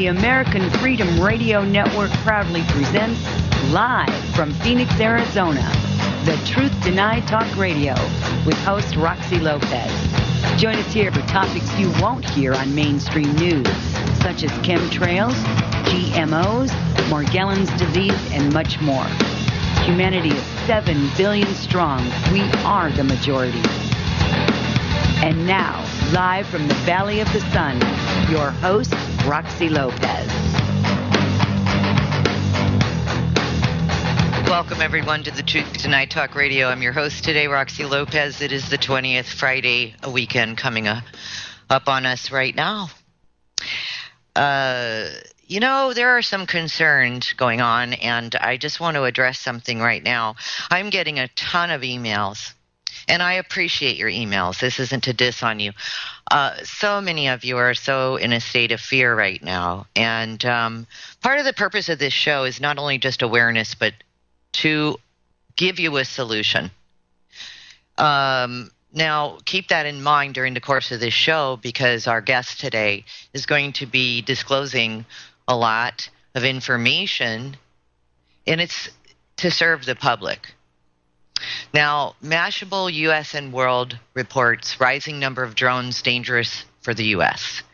The American Freedom Radio Network proudly presents, live from Phoenix, Arizona, The Truth Denied Talk Radio with host Roxy Lopez. Join us here for topics you won't hear on mainstream news, such as chemtrails, GMOs, Morgellons disease, and much more. Humanity is 7 billion strong. We are the majority. And now, live from the Valley of the Sun, your host, Roxy Lopez. Welcome, everyone, to the Truth Tonight Talk Radio. I'm your host today, Roxy Lopez. It is the 20th Friday, a weekend coming up on us right now. There are some concerns going on, and I just want to address something right now. I'm getting a ton of emails, and I appreciate your emails. This isn't to diss on you. So many of you are so in a state of fear right now, and part of the purpose of this show is not only just awareness, but to give you a solution. Now, keep that in mind during the course of this show, because our guest today is going to be disclosing a lot of information, and it's to serve the public. Now, Mashable U.S. and World reports rising number of drones dangerous for the U.S.,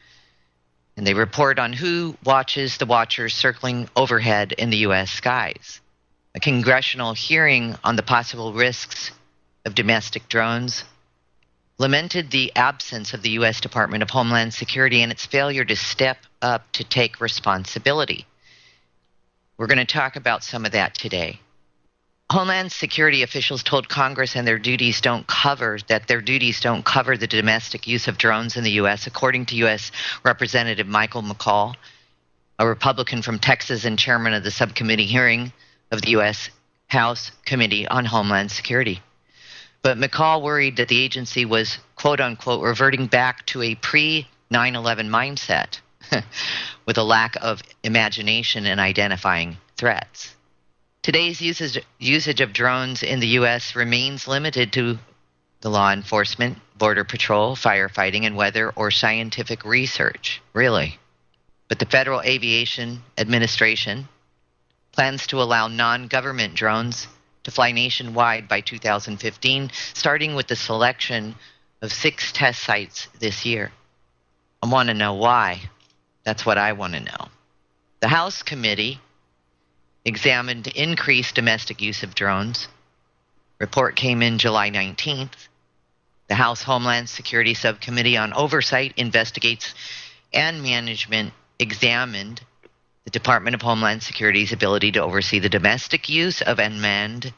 and they report on who watches the watchers circling overhead in the U.S. skies. A congressional hearing on the possible risks of domestic drones lamented the absence of the U.S. Department of Homeland Security and its failure to step up to take responsibility. We're going to talk about some of that today. Homeland Security officials told Congress their duties don't cover the domestic use of drones in the U.S., according to U.S. Representative Michael McCall, a Republican from Texas and chairman of the subcommittee hearing of the U.S. House Committee on Homeland Security. But McCall worried that the agency was, quote-unquote, reverting back to a pre-9/11 mindset with a lack of imagination in identifying threats. Today's usage of drones in the U.S. remains limited to the law enforcement, border patrol, firefighting, and weather or scientific research, really. But the Federal Aviation Administration plans to allow non-government drones to fly nationwide by 2015, starting with the selection of 6 test sites this year. I want to know why. That's what I want to know. The House Committee examined increased domestic use of drones. Report came in July 19th. The House Homeland Security Subcommittee on Oversight, Investigates, and Management examined the Department of Homeland Security's ability to oversee the domestic use of unmanned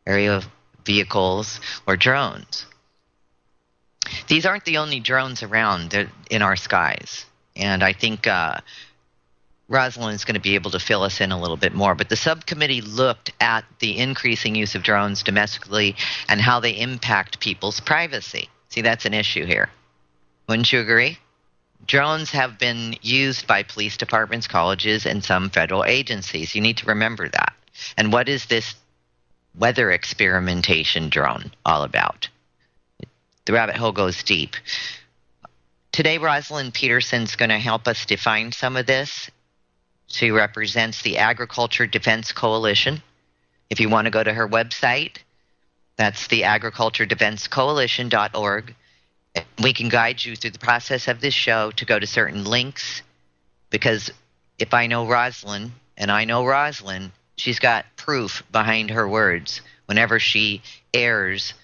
aerial vehicles or drones. These aren't the only drones around in our skies, and I think Rosalind is going to be able to fill us in a little bit more. But the subcommittee looked at the increasing use of drones domestically and how they impact people's privacy. See, that's an issue here. Wouldn't you agree? Drones have been used by police departments, colleges, and some federal agencies. You need to remember that. And what is this weather experimentation drone all about? The rabbit hole goes deep. Today, Rosalind Peterson is going to help us define some of this. She represents the Agriculture Defense Coalition. If you want to go to her website, that's the agriculturedefensecoalition.org. We can guide you through the process of this show to go to certain links, because if I know Rosalind, and I know Rosalind, she's got proof behind her words whenever she airs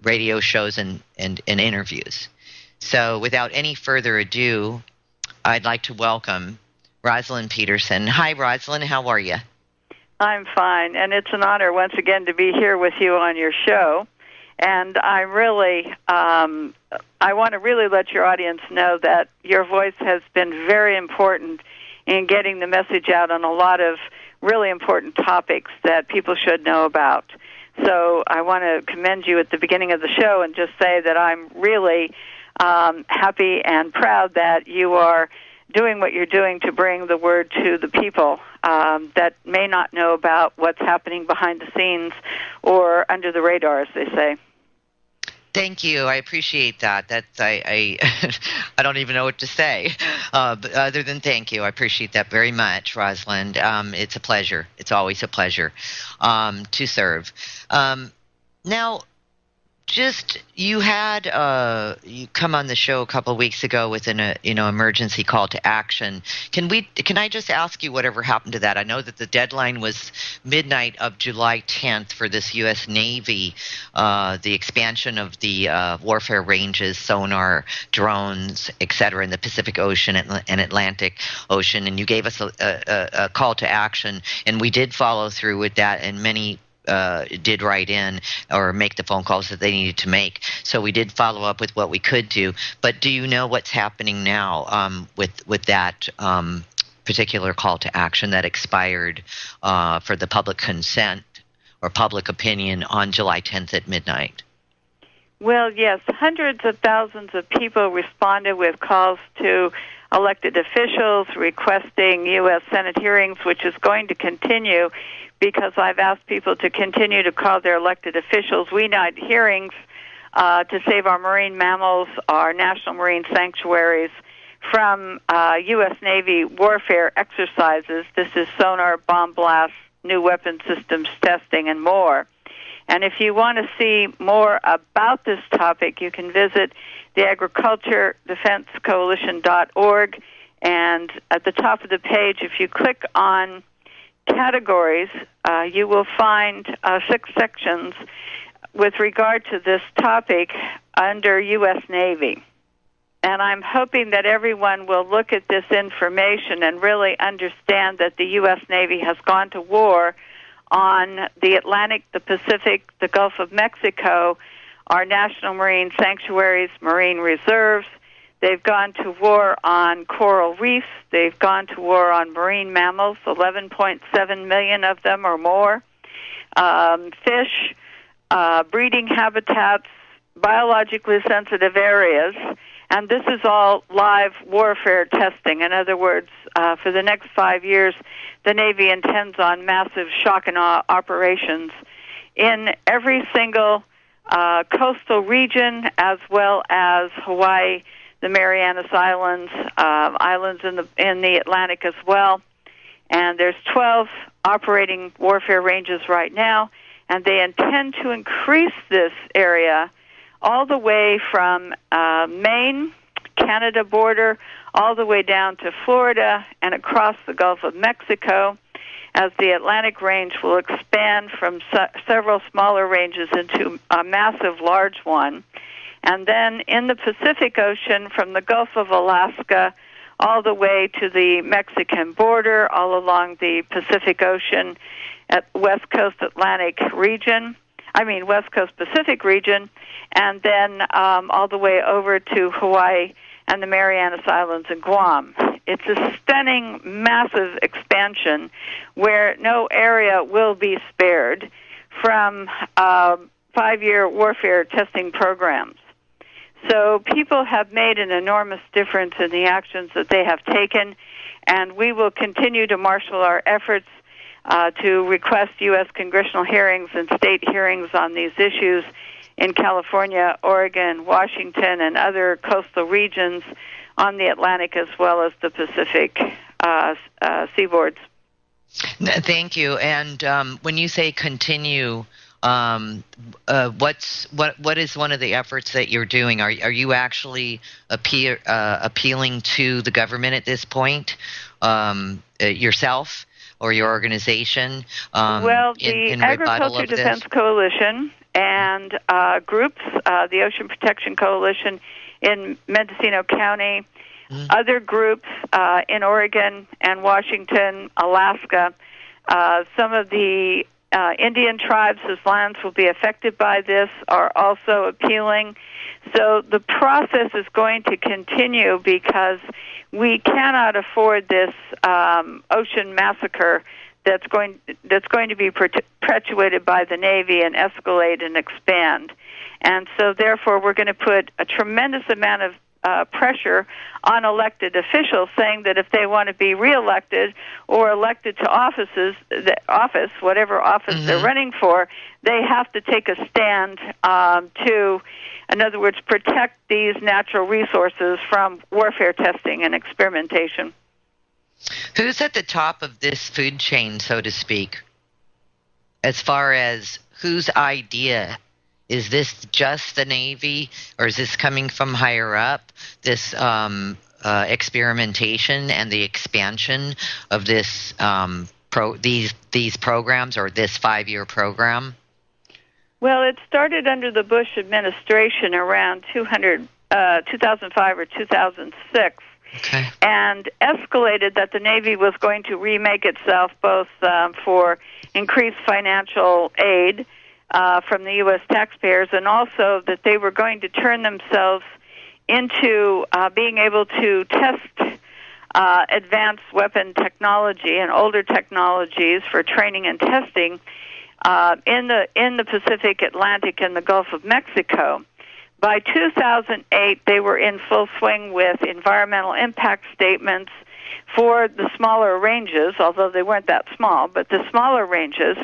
radio shows and interviews. So without any further ado, I'd like to welcome Rosalind Peterson. Hi, Rosalind. How are you? I'm fine, and it's an honor once again to be here with you on your show. And I really, I want to really let your audience know that your voice has been very important in getting the message out on a lot of really important topics that people should know about. So I want to commend you at the beginning of the show and just say that I'm really happy and proud that you are doing what you're doing to bring the word to the people that may not know about what's happening behind the scenes or under the radar, as they say. Thank you. I appreciate that. I I don't even know what to say, but other than thank you. I appreciate that very much, Rosalind. It's a pleasure. It's always a pleasure to serve. Now, just you had you come on the show a couple of weeks ago with an emergency call to action. Can I just ask you whatever happened to that? I know that the deadline was midnight of July 10th for this U.S. Navy, the expansion of the warfare ranges, sonar, drones, etc. in the Pacific Ocean and Atlantic Ocean, and you gave us a call to action, and we did follow through with that, and many did write in or make the phone calls that they needed to make. So we did follow up with what we could do. But do you know what's happening now with that particular call to action that expired for the public consent or public opinion on July 10th at midnight? Well, yes, hundreds of thousands of people responded with calls to elected officials requesting U.S. Senate hearings, which is going to continue because I've asked people to continue to call their elected officials. We need hearings to save our marine mammals, our national marine sanctuaries from U.S. Navy warfare exercises. This is sonar, bomb blasts, new weapon systems testing, and more. And if you want to see more about this topic, you can visit the agriculturedefensecoalition.org. And at the top of the page, if you click on categories, you will find 6 sections with regard to this topic under U.S. Navy. And I'm hoping that everyone will look at this information and really understand that the U.S. Navy has gone to war on the Atlantic, the Pacific, the Gulf of Mexico, our national marine sanctuaries, marine reserves. They've gone to war on coral reefs. They've gone to war on marine mammals, 11.7 million of them or more, fish, breeding habitats, biologically sensitive areas, and this is all live warfare testing. In other words, for the next 5 years, the Navy intends on massive shock and awe operations in every single coastal region, as well as Hawaii, the Marianas Islands, islands in the Atlantic as well. And there's 12 operating warfare ranges right now, and they intend to increase this area all the way from Maine, Canada border, all the way down to Florida and across the Gulf of Mexico, as the Atlantic range will expand from several smaller ranges into a massive large one. And then in the Pacific Ocean, from the Gulf of Alaska all the way to the Mexican border, all along the Pacific Ocean at West Coast Pacific region, and then all the way over to Hawaii and the Marianas Islands and Guam. It's a stunning, massive expansion where no area will be spared from 5-year warfare testing programs. So people have made an enormous difference in the actions that they have taken, and we will continue to marshal our efforts to request U.S. congressional hearings and state hearings on these issues in California, Oregon, Washington, and other coastal regions on the Atlantic as well as the Pacific seaboards. Thank you. And when you say continue, what is one of the efforts that you're doing? Are you actually appealing to the government at this point, yourself or your organization? Well, the Agriculture Defense Coalition and groups, the Ocean Protection Coalition in Mendocino County, other groups in Oregon and Washington, Alaska, some of the Indian tribes whose lands will be affected by this are also appealing. So the process is going to continue because we cannot afford this ocean massacre that's going to be perpetuated by the Navy and escalate and expand. And so therefore we're going to put a tremendous amount of pressure on elected officials, saying that if they want to be reelected or elected to whatever office they're running for, they have to take a stand to, in other words, protect these natural resources from warfare testing and experimentation. Who's at the top of this food chain, so to speak, as far as whose idea? Is this just the Navy, or is this coming from higher up, this experimentation and the expansion of this these programs, or this 5-year program? Well, it started under the Bush administration around 2005 or 2006. Okay. And escalated that the Navy was going to remake itself both for increased financial aid from the U.S. taxpayers, and also that they were going to turn themselves into being able to test advanced weapon technology and older technologies for training and testing in the Pacific, Atlantic, and the Gulf of Mexico. By 2008, they were in full swing with environmental impact statements for the smaller ranges, although they weren't that small, but the smaller ranges.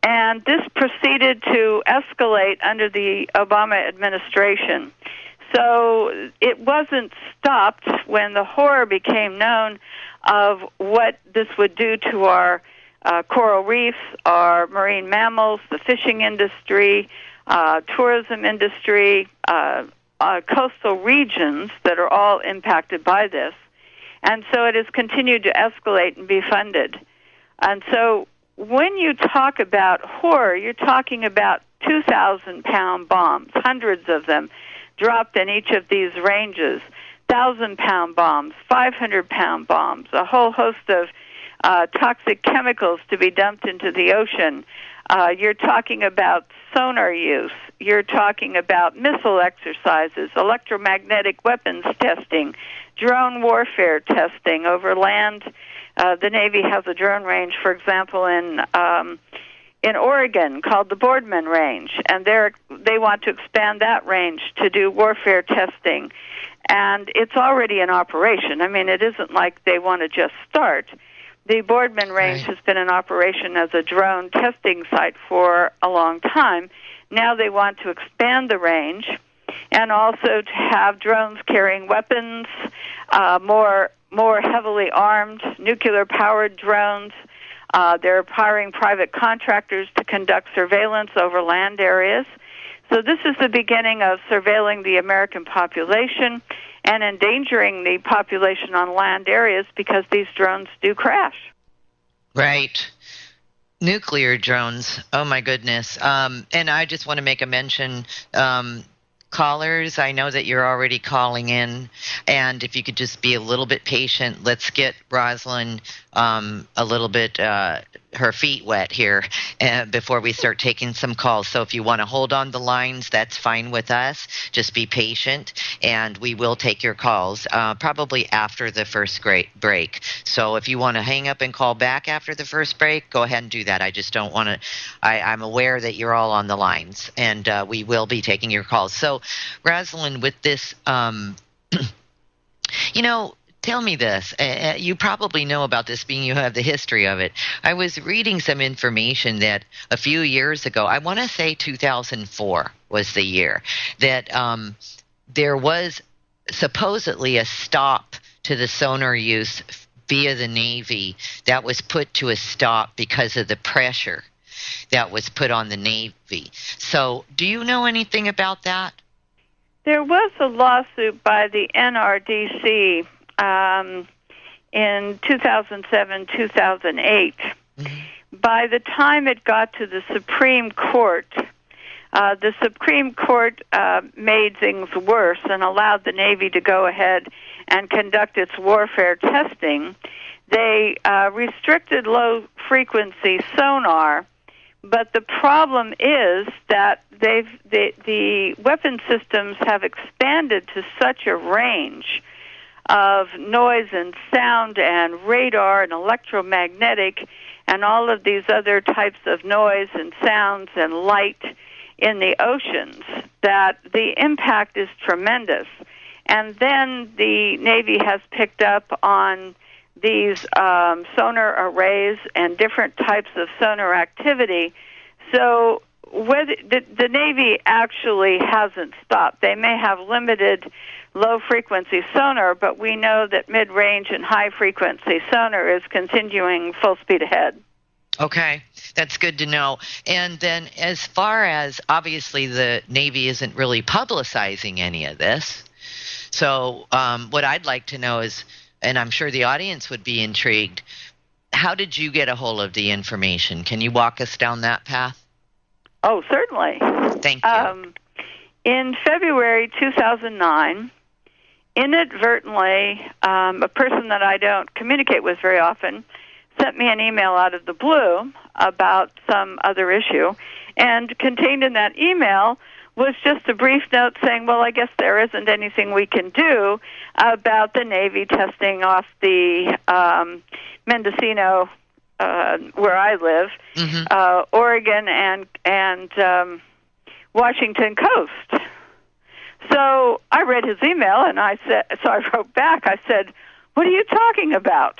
And this proceeded to escalate under the Obama administration. So it wasn't stopped when the horror became known of what this would do to our coral reefs, our marine mammals, the fishing industry, tourism industry, coastal regions that are all impacted by this. And so it has continued to escalate and be funded. And so when you talk about horror, you're talking about 2,000-pound bombs, hundreds of them dropped in each of these ranges, 1,000-pound bombs, 500-pound bombs, a whole host of toxic chemicals to be dumped into the ocean. You're talking about sonar use. You're talking about missile exercises, electromagnetic weapons testing, drone warfare testing over land. The Navy has a drone range, for example, in Oregon called the Boardman Range, and they want to expand that range to do warfare testing. And it's already in operation. I mean, it isn't like they want to just start. The Boardman Range has been in operation as a drone testing site for a long time. Now they want to expand the range and also to have drones carrying weapons, more heavily armed, nuclear-powered drones. They're hiring private contractors to conduct surveillance over land areas. So this is the beginning of surveilling the American population and endangering the population on land areas because these drones do crash. Right. Nuclear drones. Oh, my goodness. And I just want to make a mention. Callers, I know that you're already calling in, and if you could just be a little bit patient, let's get Rosalind a little bit her feet wet here before we start taking some calls. So if you want to hold on the lines, that's fine with us. Just be patient, and we will take your calls probably after the first break. So if you want to hang up and call back after the first break, go ahead and do that. I just don't want to. I'm aware that you're all on the lines, and we will be taking your calls. So, Rosalind, with this, tell me this. You probably know about this, being you have the history of it. I was reading some information that a few years ago, I want to say 2004 was the year, that there was supposedly a stop to the sonar use via the Navy that was put to a stop because of the pressure that was put on the Navy. So do you know anything about that? There was a lawsuit by the NRDC in 2007, 2008. Mm-hmm. By the time it got to the Supreme Court made things worse and allowed the Navy to go ahead and conduct its warfare testing. They restricted low-frequency sonar, but the problem is that the weapon systems have expanded to such a range of noise and sound and radar and electromagnetic and all of these other types of noise and sounds and light in the oceans that the impact is tremendous. And then the Navy has picked up on these sonar arrays and different types of sonar activity. So the Navy actually hasn't stopped. They may have limited low-frequency sonar, but we know that mid-range and high-frequency sonar is continuing full speed ahead. Okay, that's good to know. And then as far as, obviously, the Navy isn't really publicizing any of this, so what I'd like to know is, and I'm sure the audience would be intrigued, how did you get a hold of the information? Can you walk us down that path? Oh, certainly. Thank you. In February 2009, inadvertently, a person that I don't communicate with very often sent me an email out of the blue about some other issue, and contained in that email was just a brief note saying, well, I guess there isn't anything we can do about the Navy testing off the Mendocino, where I live, Oregon and Washington coast. So I read his email, and I wrote back. I said, "What are you talking about?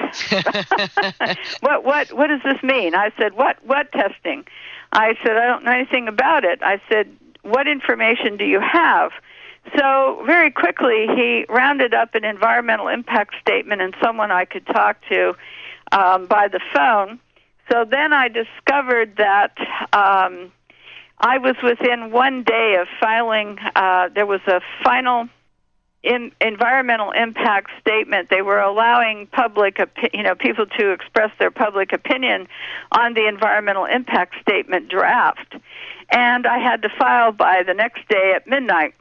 What does this mean?" I said, "What testing?" I said, "I don't know anything about it." I said, "What information do you have?" So very quickly, he rounded up an environmental impact statement and someone I could talk to by the phone. So then I discovered that I was within 1 day of filing. There was a final environmental impact statement. They were allowing people to express their public opinion on the environmental impact statement draft, and I had to file by the next day at midnight.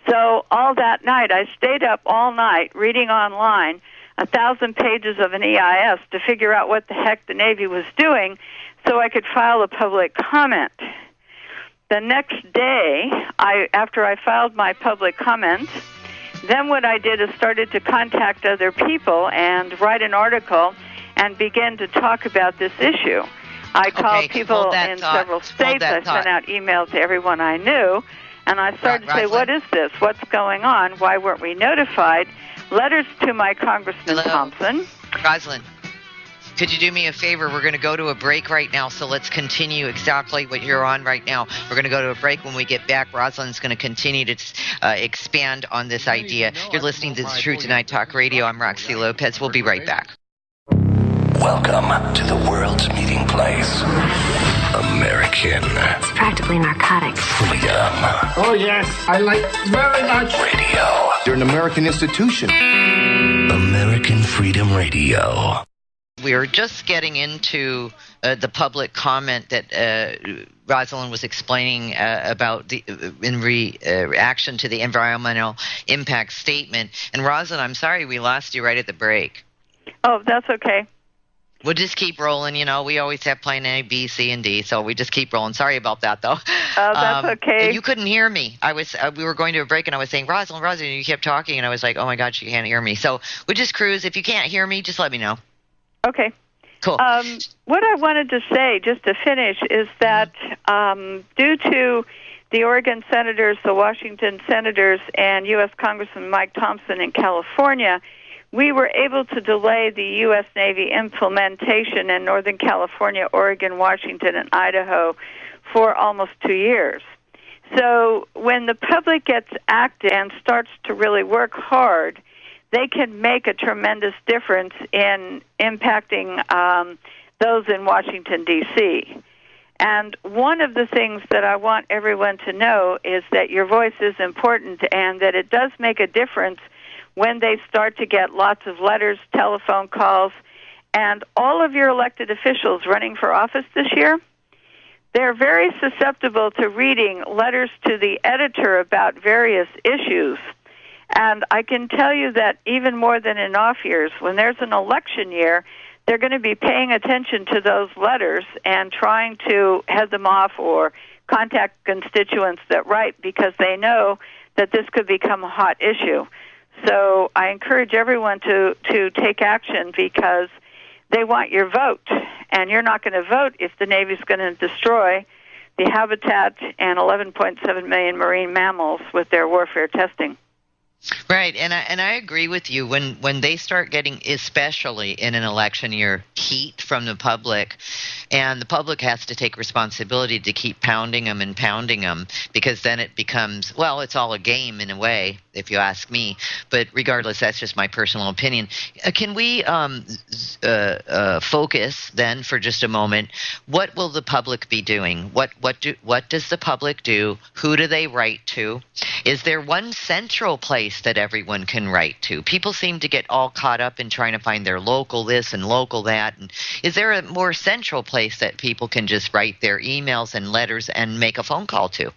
So all that night, I stayed up all night reading online 1,000 pages of an EIS to figure out what the heck the Navy was doing so I could file a public comment. The next day, after I filed my public comment, then what I did is started to contact other people and write an article and begin to talk about this issue. I called people in several states. I sent out emails to everyone I knew, and I started to say, what is this? What's going on? Why weren't we notified? Letters to my Congressman Thompson. Rosalind, could you do me a favor? We're going to go to a break right now, so let's continue exactly what you're on right now. We're going to go to a break. When we get back, Rosalind's going to continue to expand on this idea. You're listening to the True Tonight Talk Radio. I'm Roxy Lopez. We'll be right back. Welcome to the world's meeting place. American. It's practically narcotics. Freedom. Oh, yes. I like very much. Radio. You're an American institution. American Freedom Radio. We were just getting into the public comment that Rosalind was explaining about in reaction to the environmental impact statement. And Rosalind, I'm sorry we lost you right at the break. Oh, that's okay. We'll just keep rolling. You know, we always have plan A, B, C, and D, so we just keep rolling. Sorry about that, though. Oh, that's okay. And you couldn't hear me. We were going to a break, and I was saying, Rosalind, and you kept talking, and I was like, oh, my God, she can't hear me. So we'll just cruise. If you can't hear me, just let me know. Okay. Cool. What I wanted to say, just to finish, is that due to the Oregon senators, the Washington senators, and U.S. Congressman Mike Thompson in California, we were able to delay the U.S. Navy implementation in Northern California, Oregon, Washington, and Idaho for almost 2 years. So when the public gets active and starts to really work hard, they can make a tremendous difference in impacting those in Washington, D.C. And one of the things that I want everyone to know is that your voice is important and that it does make a difference when they start to get lots of letters, telephone calls, and all of your elected officials running for office this year, they're very susceptible to reading letters to the editor about various issues. And I can tell you that even more than in off years, when there's an election year, they're going to be paying attention to those letters and trying to head them off or contact constituents that write because they know that this could become a hot issue. So I encourage everyone to take action because they want your vote, and you're not going to vote if the Navy's going to destroy the habitat and 11.7 million marine mammals with their warfare testing. Right, and I agree with you. When they start getting, especially in an election year, heat from the public, and the public has to take responsibility to keep pounding them, because then it becomes, well, it's all a game in a way, if you ask me. But regardless, that's just my personal opinion. Can we focus then for just a moment? What will the public be doing? What does the public do? Who do they write to? Is there one central place that everyone can write to? People seem to get all caught up in trying to find their local this and local that. And is there a more central place that people can just write their emails and letters and make a phone call to?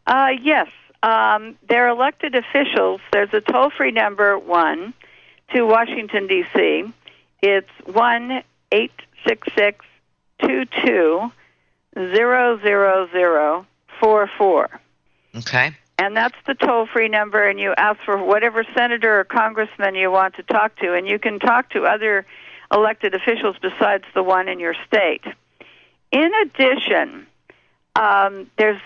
Yes. They're elected officials. There's a toll-free number, to Washington, D.C. It's 1-866-22-00044. Okay. And that's the toll-free number, and you ask for whatever senator or congressman you want to talk to, and you can talk to other elected officials besides the one in your state. In addition, there's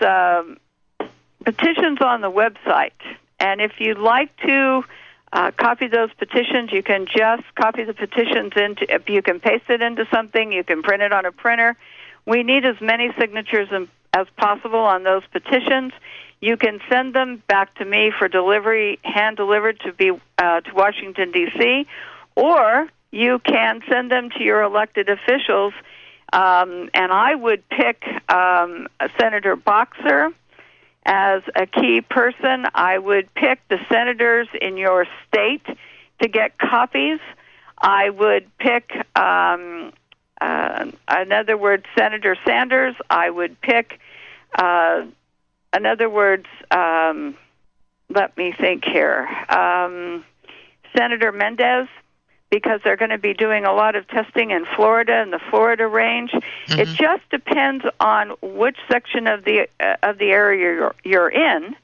petitions on the website, and if you'd like to copy those petitions, you can just copy the petitions you can paste it into something, you can print it on a printer. We need as many signatures as possible on those petitions. You can send them back to me for delivery, hand-delivered to Washington, D.C., or you can send them to your elected officials, and I would pick Senator Boxer as a key person. I would pick the senators in your state to get copies. I would pick, in other words, Senator Sanders. I would pick... in other words, let me think here, Senator Mendez, because they're going to be doing a lot of testing in Florida and the Florida range. Mm-hmm. It just depends on which section of the area you're in.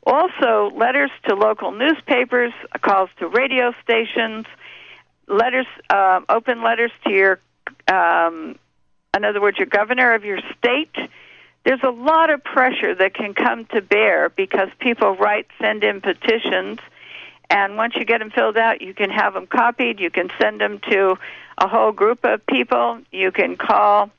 Also, letters to local newspapers, calls to radio stations, letters, open letters to your, in other words, your governor of your state. There's a lot of pressure that can come to bear because people send in petitions, and once you get them filled out, you can have them copied. You can send them to a whole group of people. You can call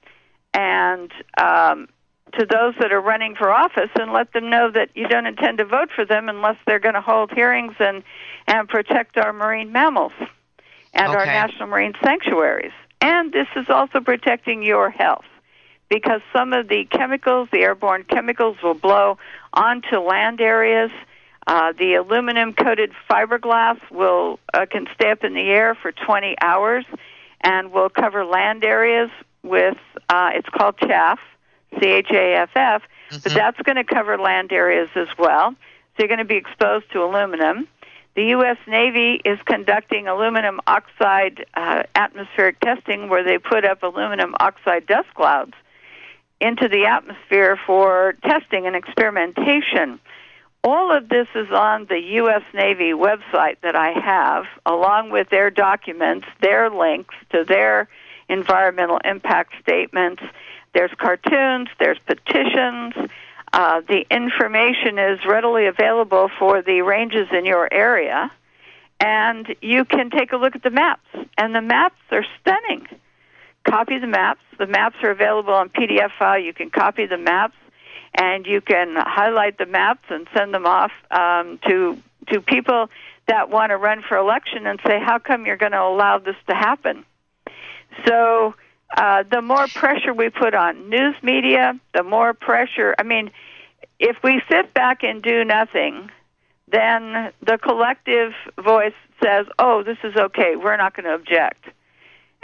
and to those that are running for office and let them know that you don't intend to vote for them unless they're going to hold hearings and protect our marine mammals and our national marine sanctuaries. And this is also protecting your health, because some of the chemicals, the airborne chemicals, will blow onto land areas. The aluminum-coated fiberglass can stay up in the air for 20 hours and will cover land areas with, it's called chaff, C-H-A-F-F, but that's going to cover land areas as well. So you're going to be exposed to aluminum. The U.S. Navy is conducting aluminum oxide atmospheric testing, where they put up aluminum oxide dust clouds into the atmosphere for testing and experimentation. All of this is on the U.S. Navy website that I have, along with their documents, their links to their environmental impact statements. There's cartoons, there's petitions. The information is readily available for the ranges in your area, and you can take a look at the maps, and the maps are stunning. Copy the maps. The maps are available on PDF file. You can copy the maps, and you can highlight the maps and send them off to people that want to run for election and say, how come you're going to allow this to happen? So the more pressure we put on news media, the more pressure. I mean, if we sit back and do nothing, then the collective voice says, oh, this is okay, we're not going to object.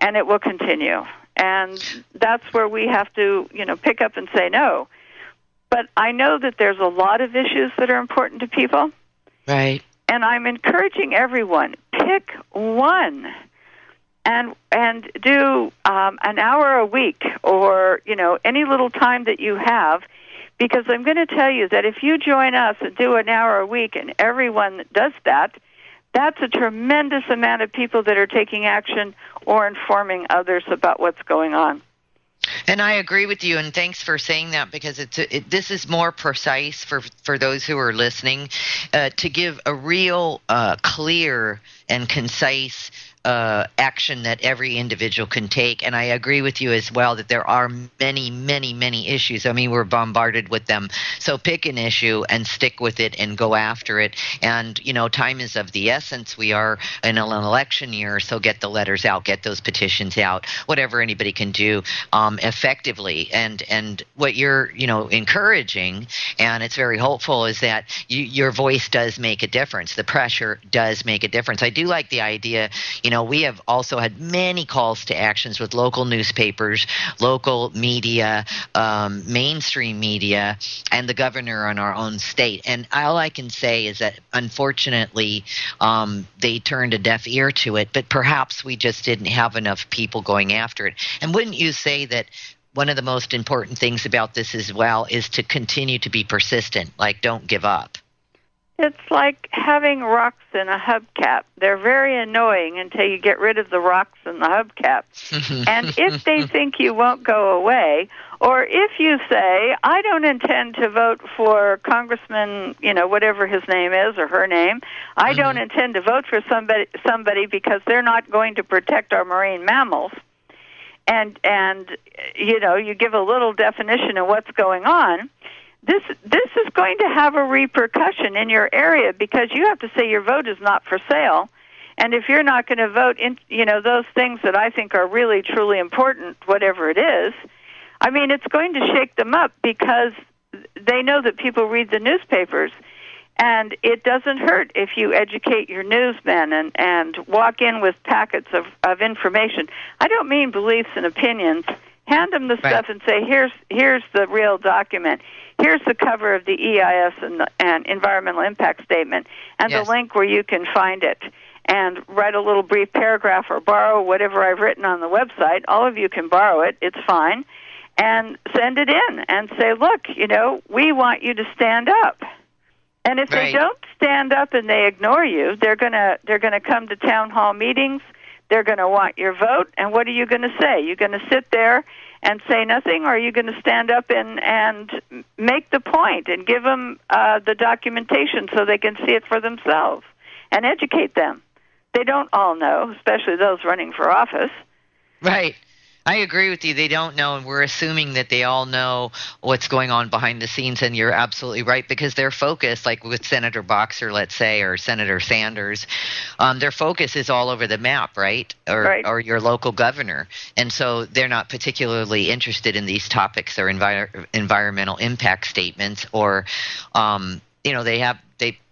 And it will continue. And that's where we have to, pick up and say no. But I know that there's a lot of issues that are important to people. Right. And I'm encouraging everyone, pick one and do an hour a week or, any little time that you have, because I'm going to tell you that if you join us and do an hour a week and everyone does that, that's a tremendous amount of people that are taking action or informing others about what's going on. And I agree with you, and thanks for saying that, because this is more precise for those who are listening, to give a real clear and concise action that every individual can take. And I agree with you as well that there are many, many, many issues. I mean, we're bombarded with them. So pick an issue and stick with it and go after it. And, time is of the essence. We are in an election year, so get the letters out, get those petitions out, whatever anybody can do effectively. And what you're, encouraging, and it's very hopeful, is that your voice does make a difference. The pressure does make a difference. I do like the idea, we have also had many calls to actions with local newspapers, local media, mainstream media, and the governor in our own state. And all I can say is that, unfortunately, they turned a deaf ear to it, but perhaps we just didn't have enough people going after it. And wouldn't you say that one of the most important things about this as well is to continue to be persistent, like don't give up? It's like having rocks in a hubcap. They're very annoying until you get rid of the rocks in the hubcap. And if they think you won't go away, or if you say, I don't intend to vote for Congressman, whatever his name is or her name, I don't intend to vote for somebody because they're not going to protect our marine mammals, and you give a little definition of what's going on, This is going to have a repercussion in your area, because you have to say your vote is not for sale. And if you're not going to vote in, those things that I think are really, truly important, whatever it is, I mean, it's going to shake them up, because they know that people read the newspapers. And it doesn't hurt if you educate your newsmen and walk in with packets of information. I don't mean beliefs and opinions. Hand them the stuff and say, here's the real document. Here's the cover of the EIS and Environmental Impact Statement, and the link where you can find it. And write a little brief paragraph or borrow whatever I've written on the website. All of you can borrow it. It's fine. And send it in and say, look, we want you to stand up. And if they don't stand up and they ignore you, they're gonna come to town hall meetings. They're going to want your vote, and what are you going to say? You're going to sit there and say nothing, or are you going to stand up and make the point and give them the documentation so they can see it for themselves and educate them? They don't all know, especially those running for office. Right. I agree with you. They don't know, and we're assuming that they all know what's going on behind the scenes, and you're absolutely right, because their focus, like with Senator Boxer, let's say, or Senator Sanders, their focus is all over the map, right? Or your local governor. And so they're not particularly interested in these topics or environmental impact statements, or,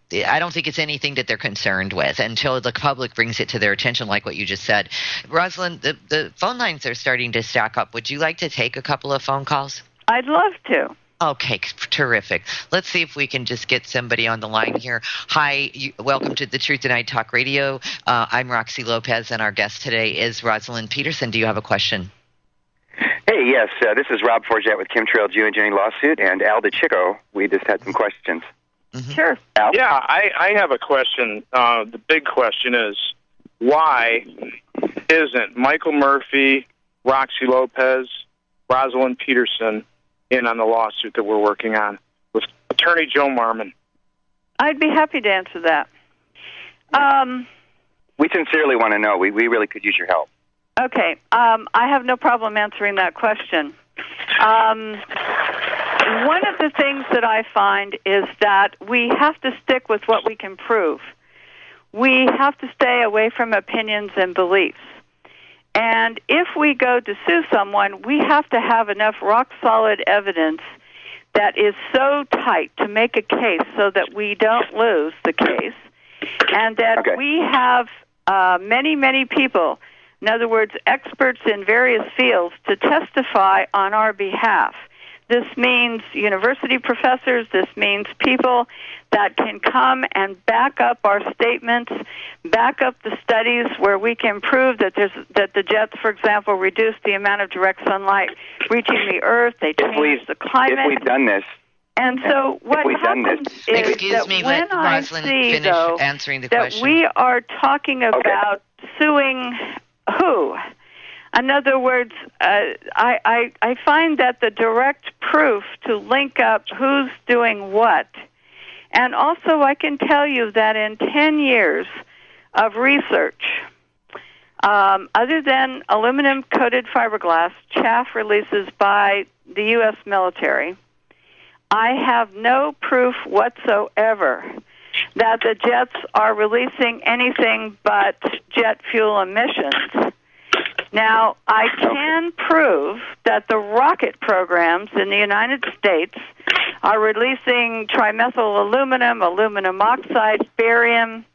I don't think it's anything that they're concerned with until the public brings it to their attention, like what you just said. Rosalind, the phone lines are starting to stack up. Would you like to take a couple of phone calls? I'd love to. Okay, terrific. Let's see if we can just get somebody on the line here. Hi, welcome to the Truth Tonight Talk Radio. I'm Roxy Lopez, and our guest today is Rosalind Peterson. Do you have a question? Hey, yes. This is Rob Forget with Chemtrail Geoengineering Lawsuit, and Al DeChico. We just had some questions. Mm-hmm. Sure. Al? Yeah, I have a question. The big question is, why isn't Michael Murphy, Roxy Lopez, Rosalind Peterson in on the lawsuit that we're working on with Attorney Joe Marmon? I'd be happy to answer that. We sincerely want to know. We really could use your help. Okay. I have no problem answering that question. One of the things that I find is that we have to stick with what we can prove. We have to stay away from opinions and beliefs. And if we go to sue someone, we have to have enough rock-solid evidence that is so tight to make a case so that we don't lose the case, and that we have many, many people, in other words, experts in various fields, to testify on our behalf. This means university professors. This means people that can come and back up our statements, back up the studies where we can prove that the jets, for example, reduce the amount of direct sunlight reaching the Earth. They change the climate. If we've done this. And so what happens is Excuse me, when I see, though, answering the that question. we are talking about suing who? In other words, I find that the direct proof to link up who's doing what, and also I can tell you that in 10 years of research, other than aluminum-coated fiberglass chaff releases by the U.S. military, I have no proof whatsoever that the jets are releasing anything but jet fuel emissions. Now, I can prove that the rocket programs in the United States are releasing trimethyl aluminum, aluminum oxide, barium.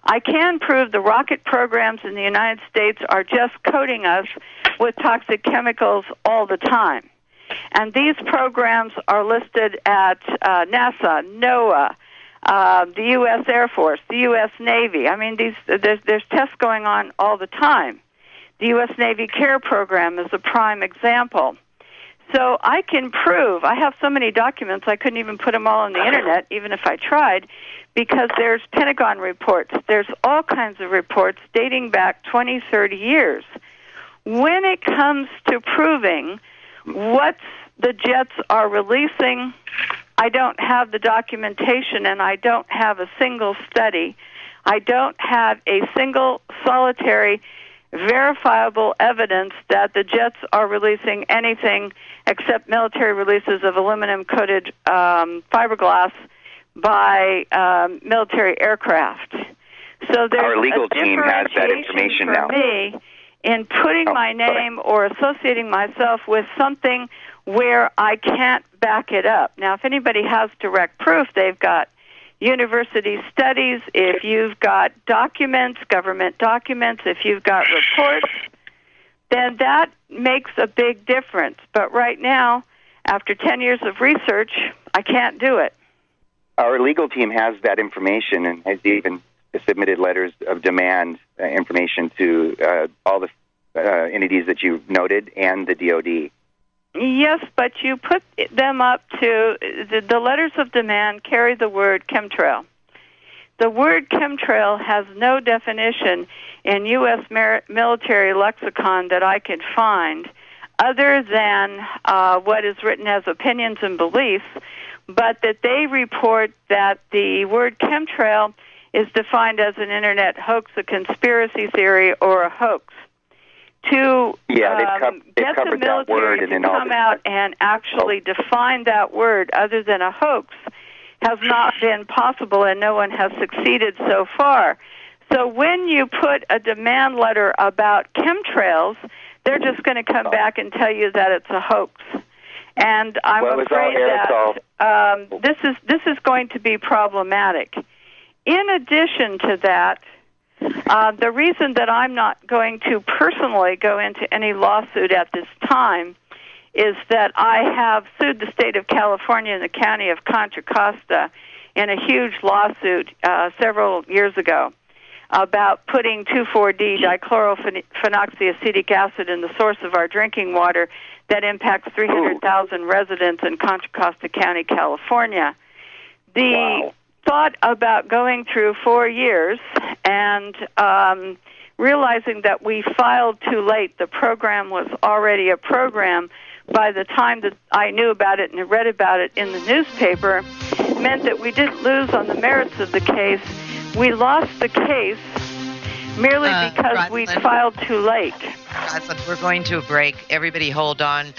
I can prove the rocket programs in the United States are just coating us with toxic chemicals all the time. And these programs are listed at NASA, NOAA, the U.S. Air Force, the U.S. Navy. I mean, there's tests going on all the time. The U.S. Navy CARE program is a prime example. So I can prove, I have so many documents, I couldn't even put them all on the Internet, even if I tried, because there's Pentagon reports. There's all kinds of reports dating back 20, 30 years. When it comes to proving what the jets are releasing, I don't have the documentation, and I don't have a single study. I don't have a single solitary verifiable evidence that the jets are releasing anything except military releases of aluminum-coated fiberglass by military aircraft. So there's our legal team has that information now. For me, in putting my name or associating myself with something where I can't back it up. Now, if anybody has direct proof, they've got university studies, if you've got documents, government documents, if you've got reports, then that makes a big difference. But right now, after 10 years of research, I can't do it. Our legal team has that information and has even submitted letters of demand information to all the entities that you noted and the DOD. Yes, but you put them up to, the letters of demand carry the word chemtrail. The word chemtrail has no definition in U.S. military lexicon that I could find other than what is written as opinions and beliefs, but that they report that the word chemtrail is defined as an Internet hoax, a conspiracy theory, or a hoax. To get the military to come out and actually define that word other than a hoax has not been possible, and no one has succeeded so far. So when you put a demand letter about chemtrails, they're just going to come back and tell you that it's a hoax. And I'm afraid that this is going to be problematic. In addition to that, the reason that I'm not going to personally go into any lawsuit at this time is that I have sued the state of California and the county of Contra Costa in a huge lawsuit several years ago about putting 2,4-D dichlorophenoxyacetic acid in the source of our drinking water that impacts 300,000 residents in Contra Costa County, California. The thought about going through 4 years and realizing that we filed too late. The program was already a program by the time that I knew about it and read about it in the newspaper, meant that we didn't lose on the merits of the case. We lost the case merely because we'd filed too late. Rosalind, we're going to a break. Everybody hold on.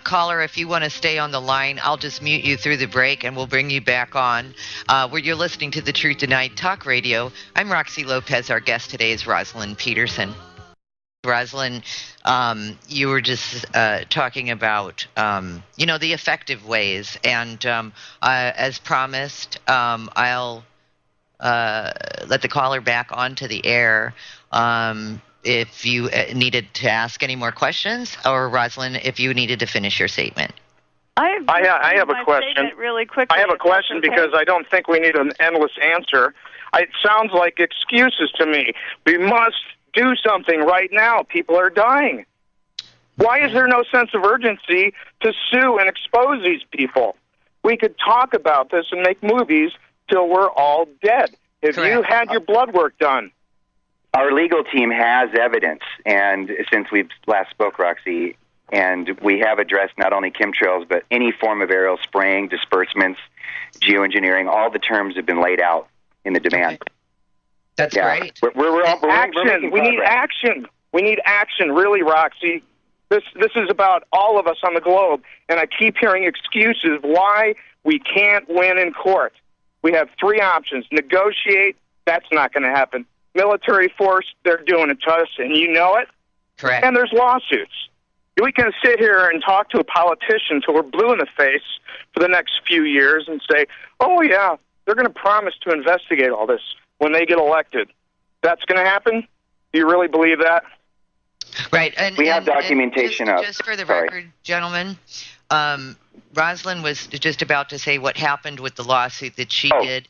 Caller, if you want to stay on the line, I'll just mute you through the break and we'll bring you back on. Where you're listening to the Truth Tonight Talk Radio. I'm Roxy Lopez. Our guest today is Rosalind Peterson. Rosalind, you were just talking about, the effective ways. And as promised, I'll let the caller back onto the air if you needed to ask any more questions, or Rosalind, if you needed to finish your statement. I have a question. Really quickly, I have a question because I don't think we need an endless answer. It sounds like excuses to me. We must do something right now. People are dying. Why is there no sense of urgency to sue and expose these people? We could talk about this and make movies till we're all dead. Have you had your blood work done? Our legal team has evidence, and since we've last spoke, Roxy, and we have addressed not only chemtrails, but any form of aerial spraying, disbursements, geoengineering, all the terms have been laid out in the demand. Okay. That's great. We're action. We need action. We need action, really, Roxy. This is about all of us on the globe, and I keep hearing excuses why we can't win in court. We have three options. Negotiate, that's not going to happen. Military force, they're doing it to us, and you know it. Correct. And there's lawsuits. We can sit here and talk to a politician till we're blue in the face for the next few years and say, oh, yeah, they're going to promise to investigate all this when they get elected. That's going to happen? Do you really believe that? Right. And we have documentation of. Just for the record, gentlemen, Rosalind was just about to say what happened with the lawsuit that she did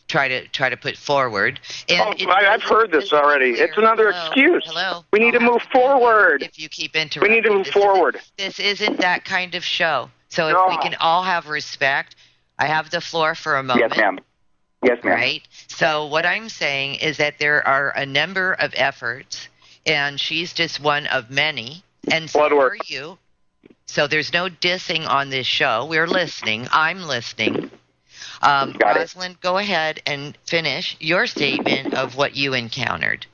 try to put forward. And I've heard this already. It's another excuse. Hello. We need to move forward. If you keep interrupting, we need to move forward. This isn't that kind of show. So if we can all have respect, I have the floor for a moment. Yes, ma'am. Yes, ma'am. Right. So what I'm saying is that there are a number of efforts, and she's just one of many, and so are you. So there's no dissing on this show. We're listening. I'm listening. Rosalind, go ahead and finish your statement of what you encountered.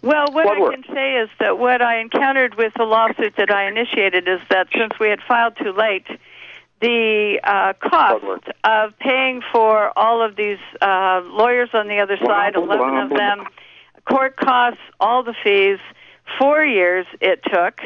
Well, what I can say is that what I encountered with the lawsuit that I initiated is that since we had filed too late, the cost of paying for all of these lawyers on the other side, 11 of them, court costs, all the fees, 4 years it took.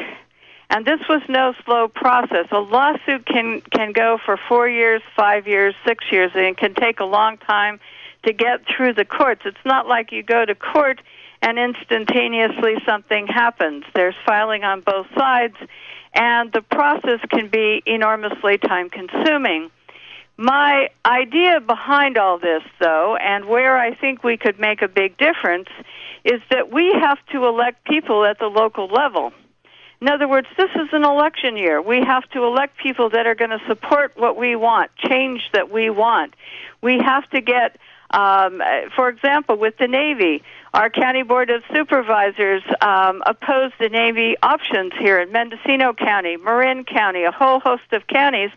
And this was no slow process. A lawsuit can go for 4 years, 5 years, 6 years, and it can take a long time to get through the courts. It's not like you go to court and instantaneously something happens. There's filing on both sides, and the process can be enormously time-consuming. My idea behind all this, though, and where I think we could make a big difference, is that we have to elect people at the local level. In other words, this is an election year. We have to elect people that are going to support what we want, change that we want. We have to get, for example, with the Navy, our County Board of Supervisors opposed the Navy options here in Mendocino County, Marin County, a whole host of counties,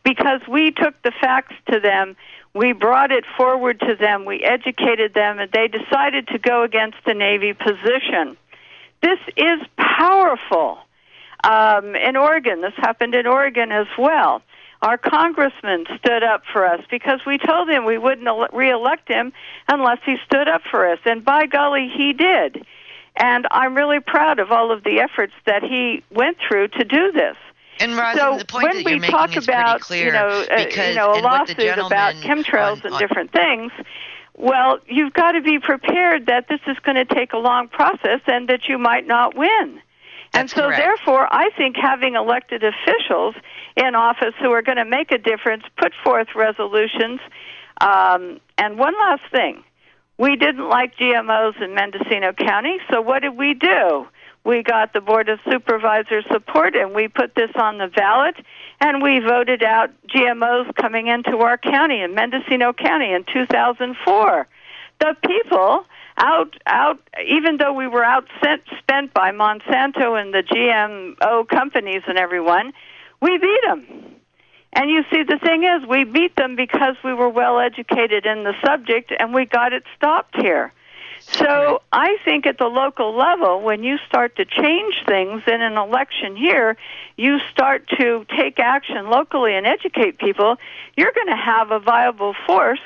because we took the facts to them, we brought it forward to them, we educated them, and they decided to go against the Navy position. This is powerful. In Oregon, this happened in Oregon as well. Our congressman stood up for us because we told him we wouldn't reelect him unless he stood up for us. And by golly, he did. And I'm really proud of all of the efforts that he went through to do this. And Rosalind, the point that you're making is pretty clear. Because a lawsuit about chemtrails and different things, well, you've got to be prepared that this is going to take a long process and that you might not win. And so, therefore, I think having elected officials in office who are going to make a difference, put forth resolutions. And one last thing. We didn't like GMOs in Mendocino County, so what did we do? We got the Board of Supervisors support, and we put this on the ballot, and we voted out GMOs coming into our county, in Mendocino County, in 2004. The people even though we were outspent by Monsanto and the GMO companies and everyone, we beat them. And you see, the thing is, we beat them because we were well educated in the subject and we got it stopped here. So I think at the local level, when you start to change things in an election year, you start to take action locally and educate people, you're going to have a viable force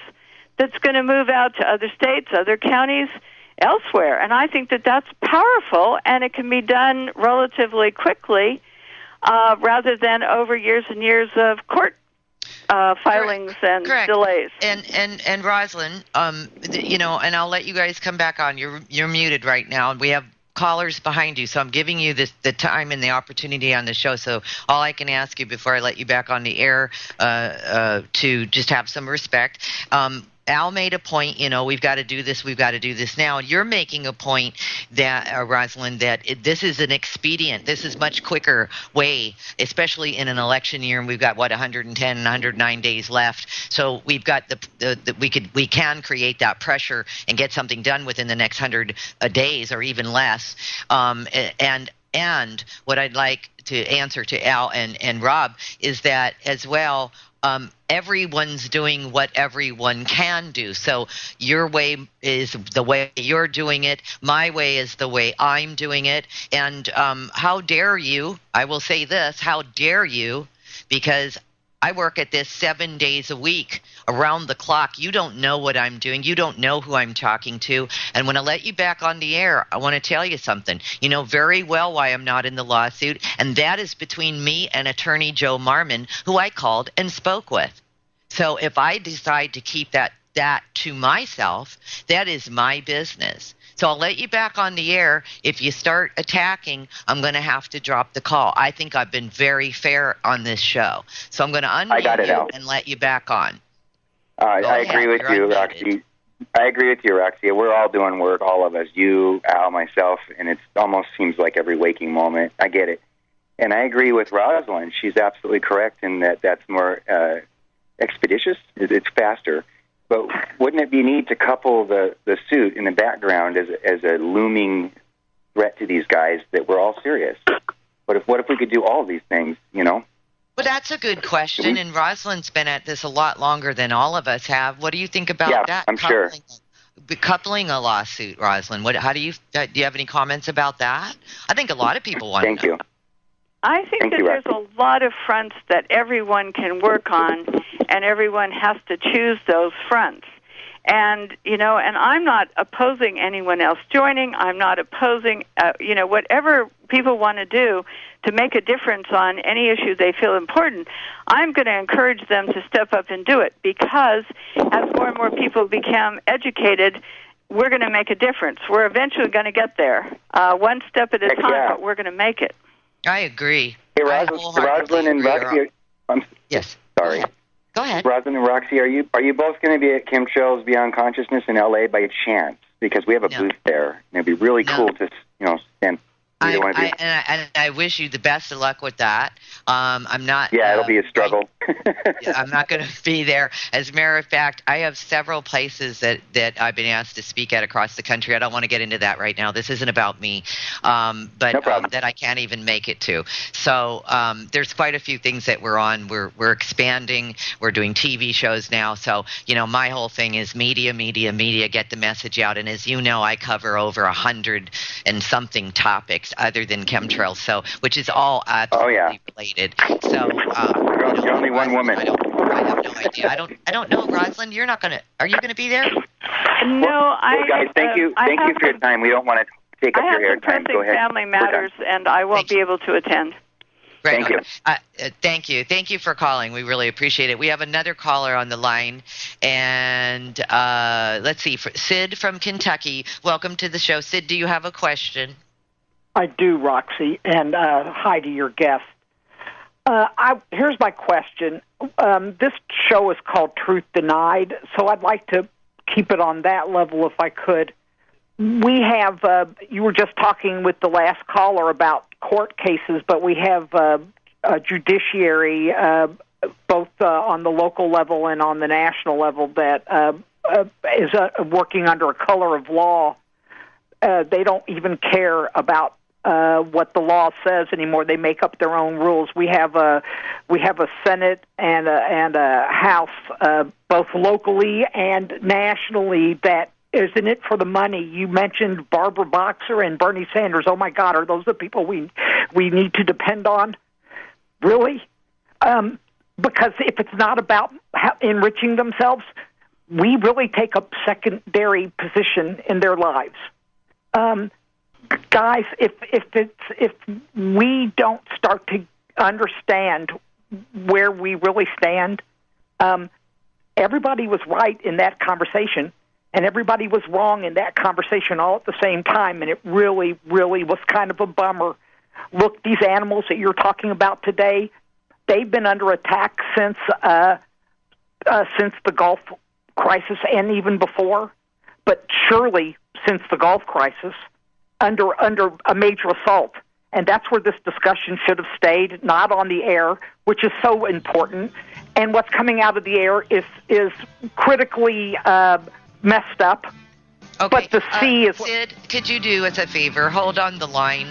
that's going to move out to other states, other counties, elsewhere. And I think that that's powerful, and it can be done relatively quickly rather than over years and years of court filings and delays. And Rosalind, and I'll let you guys come back on. You're muted right now, and we have callers behind you, so I'm giving you the time and the opportunity on the show. So all I can ask you before I let you back on the air to just have some respect. Al made a point, we've got to do this now. You're making a point that, Rosalind, that this is an expedient. This is much quicker way, especially in an election year, and we've got, 110, 109 days left. So we've got we can create that pressure and get something done within the next 100 days or even less. And what I'd like to answer to Al and Rob is that as well, everyone's doing what everyone can do. So your way is the way you're doing it. My way is the way I'm doing it. And how dare you, I will say this, how dare you, because I work at this 7 days a week around the clock. You don't know what I'm doing. You don't know who I'm talking to. And when I let you back on the air, I want to tell you something. You know very well why I'm not in the lawsuit, and that is between me and attorney Joe Marmon, who I called and spoke with. So if I decide to keep that to myself, that is my business. So I'll let you back on the air. If you start attacking, I'm going to have to drop the call. I think I've been very fair on this show. So I'm going to unmute you and let you back on. I agree with you, Roxy. I agree with you, Roxy. We're all doing work, all of us, you, Al, myself, and it almost seems like every waking moment. I get it. And I agree with Rosalind. She's absolutely correct in that's more expeditious. It's faster. But wouldn't it be neat to couple the suit in the background as a looming threat to these guys that we're all serious? What if we could do all of these things, Well, that's a good question, and Rosalind's been at this a lot longer than all of us have. What do you think about that? I'm sure. Coupling a lawsuit, Rosalind. Do you have any comments about that? I think a lot of people want to know. Thank you. I think that there's a lot of fronts that everyone can work on, and everyone has to choose those fronts. And, and I'm not opposing anyone else joining. I'm not opposing, whatever people want to do to make a difference on any issue they feel important. I'm going to encourage them to step up and do it, because as more and more people become educated, we're going to make a difference. We're eventually going to get there, one step at a time, but we're going to make it. I agree. Hey, Rosalind and Roxy. Yes. Sorry. Go ahead. Rosalind and Roxy, are you both going to be at Chemtrails Beyond Consciousness in L.A. by chance? Because we have a booth there, and it'd be really cool to stand. I wish you the best of luck with that. I'm not. Yeah, it'll be a struggle. I'm not going to be there. As a matter of fact, I have several places that I've been asked to speak at across the country. I don't want to get into that right now. This isn't about me, but no problem. That I can't even make it to. So there's quite a few things that we're on. We're expanding. We're doing TV shows now. So my whole thing is media. Get the message out. And as you know, I cover over 100 and something topics other than chemtrails, which is all absolutely related. So you're only one woman. I have no idea. I don't know, Rosalind. You're not gonna. Are you gonna be there? No, guys, thank you for your time. We don't want to take up your airtime. Go ahead. Family matters, and I won't be able to attend. Right. Thank you. Thank you for calling. We really appreciate it. We have another caller on the line, and let's see, Sid from Kentucky. Welcome to the show, Sid. Do you have a question? I do, Roxy, and hi to your guest. Here's my question. This show is called Truth Denied, so I'd like to keep it on that level if I could. We have, you were just talking with the last caller about court cases, but we have a judiciary, both on the local level and on the national level, that is working under a color of law. They don't even care about what the law says anymore. They make up their own rules. We have a Senate and a House, both locally and nationally, that is in it for the money. You mentioned Barbara Boxer and Bernie Sanders. Oh my God, are those the people we need to depend on? Really? Because if it's not about enriching themselves, we really take a secondary position in their lives. Guys, if we don't start to understand where we really stand, everybody was right in that conversation, and everybody was wrong in that conversation all at the same time, and it really, really was kind of a bummer. Look, these animals that you're talking about today, they've been under attack since the Gulf crisis and even before, but surely since the Gulf crisis, under a major assault. And that's where this discussion should have stayed, not on the air, which is so important. And what's coming out of the air is critically messed up. Okay. But the sea is... Sid, could you do us a favor? Hold on the line.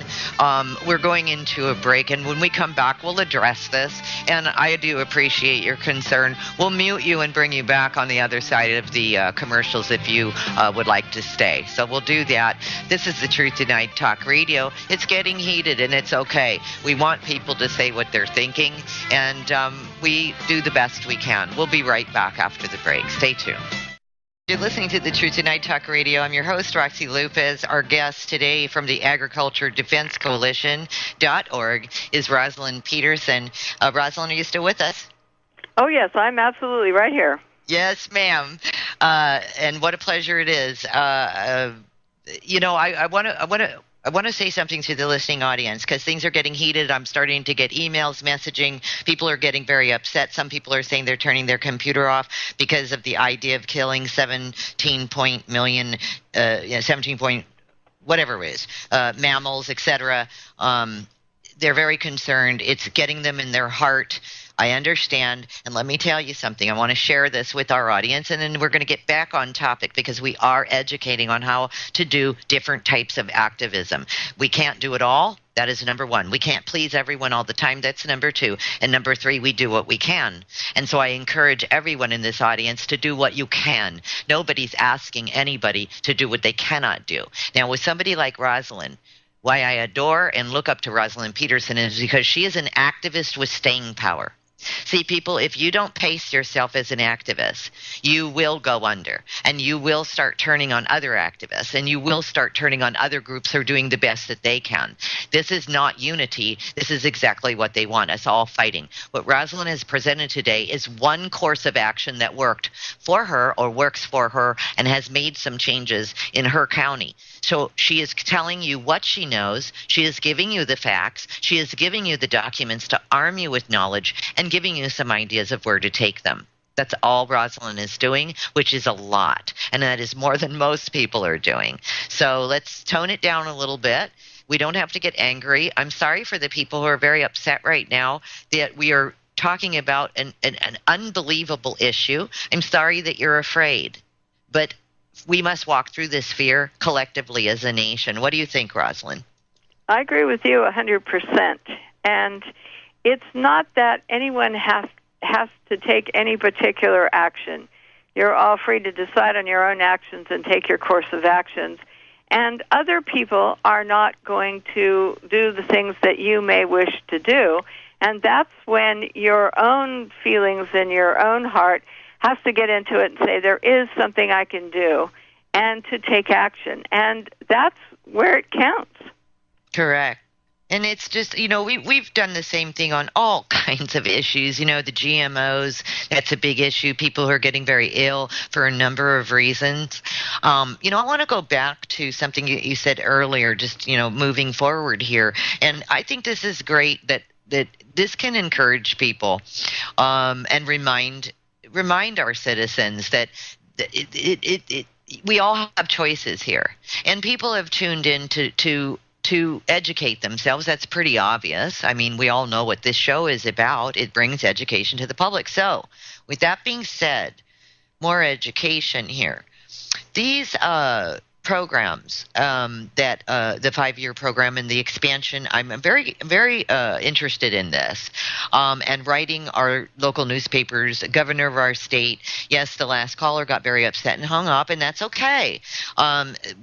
We're going into a break, and when we come back, we'll address this. And I do appreciate your concern. We'll mute you and bring you back on the other side of the commercials if you would like to stay. So we'll do that. This is the Truth Tonight Talk Radio. It's getting heated, and it's okay. We want people to say what they're thinking, and we do the best we can. We'll be right back after the break. Stay tuned. You're listening to the Truth Tonight Talk Radio. I'm your host, Roxy Lopez. Our guest today from the Agriculture Defense Coalition.org is Rosalind Peterson. Rosalind, are you still with us? Oh, yes, I'm absolutely right here. Yes, ma'am. And what a pleasure it is. I want to say something to the listening audience because things are getting heated. I'm starting to get emails, messaging. People are getting very upset. Some people are saying they're turning their computer off because of the idea of killing 17 point whatever it is, mammals, etc. They're very concerned. It's getting them in their heart. I understand, and let me tell you something. I want to share this with our audience, and then we're going to get back on topic because we are educating on how to do different types of activism. We can't do it all. That is number one. We can't please everyone all the time. That's number two. And number three, we do what we can. And so I encourage everyone in this audience to do what you can. Nobody's asking anybody to do what they cannot do. Now, with somebody like Rosalind, why I adore and look up to Rosalind Peterson is because she is an activist with staying power. See, people, if you don't pace yourself as an activist, you will go under, and you will start turning on other activists, and you will start turning on other groups who are doing the best that they can. This is not unity. This is exactly what they want, us all fighting. What Rosalind has presented today is one course of action that worked for her or works for her and has made some changes in her county. So she is telling you what she knows. She is giving you the facts. She is giving you the documents to arm you with knowledge and giving you some ideas of where to take them. That's all Rosalind is doing, which is a lot. And that is more than most people are doing. So let's tone it down a little bit. We don't have to get angry. I'm sorry for the people who are very upset right now that we are talking about an unbelievable issue. I'm sorry that you're afraid. But we must walk through this fear collectively as a nation. What do you think, Rosalind? I agree with you 100%. And it's not that anyone has to take any particular action. You're all free to decide on your own actions and take your course of actions. And other people are not going to do the things that you may wish to do. And that's when your own feelings in your own heart has to get into it and say, there is something I can do, and to take action. And that's where it counts. Correct. And it's just, we've done the same thing on all kinds of issues. The GMOs, that's a big issue. People who are getting very ill for a number of reasons. I want to go back to something you said earlier, just, moving forward here. And I think this is great that this can encourage people and remind our citizens that we all have choices here, and people have tuned in to educate themselves. That's pretty obvious. I mean, we all know what this show is about. It brings education to the public. So, with that being said, more education here. These programs that the 5-year program and the expansion, I'm very, very interested in this. And writing our local newspapers, governor of our state, yes, the last caller got very upset and hung up, and that's okay,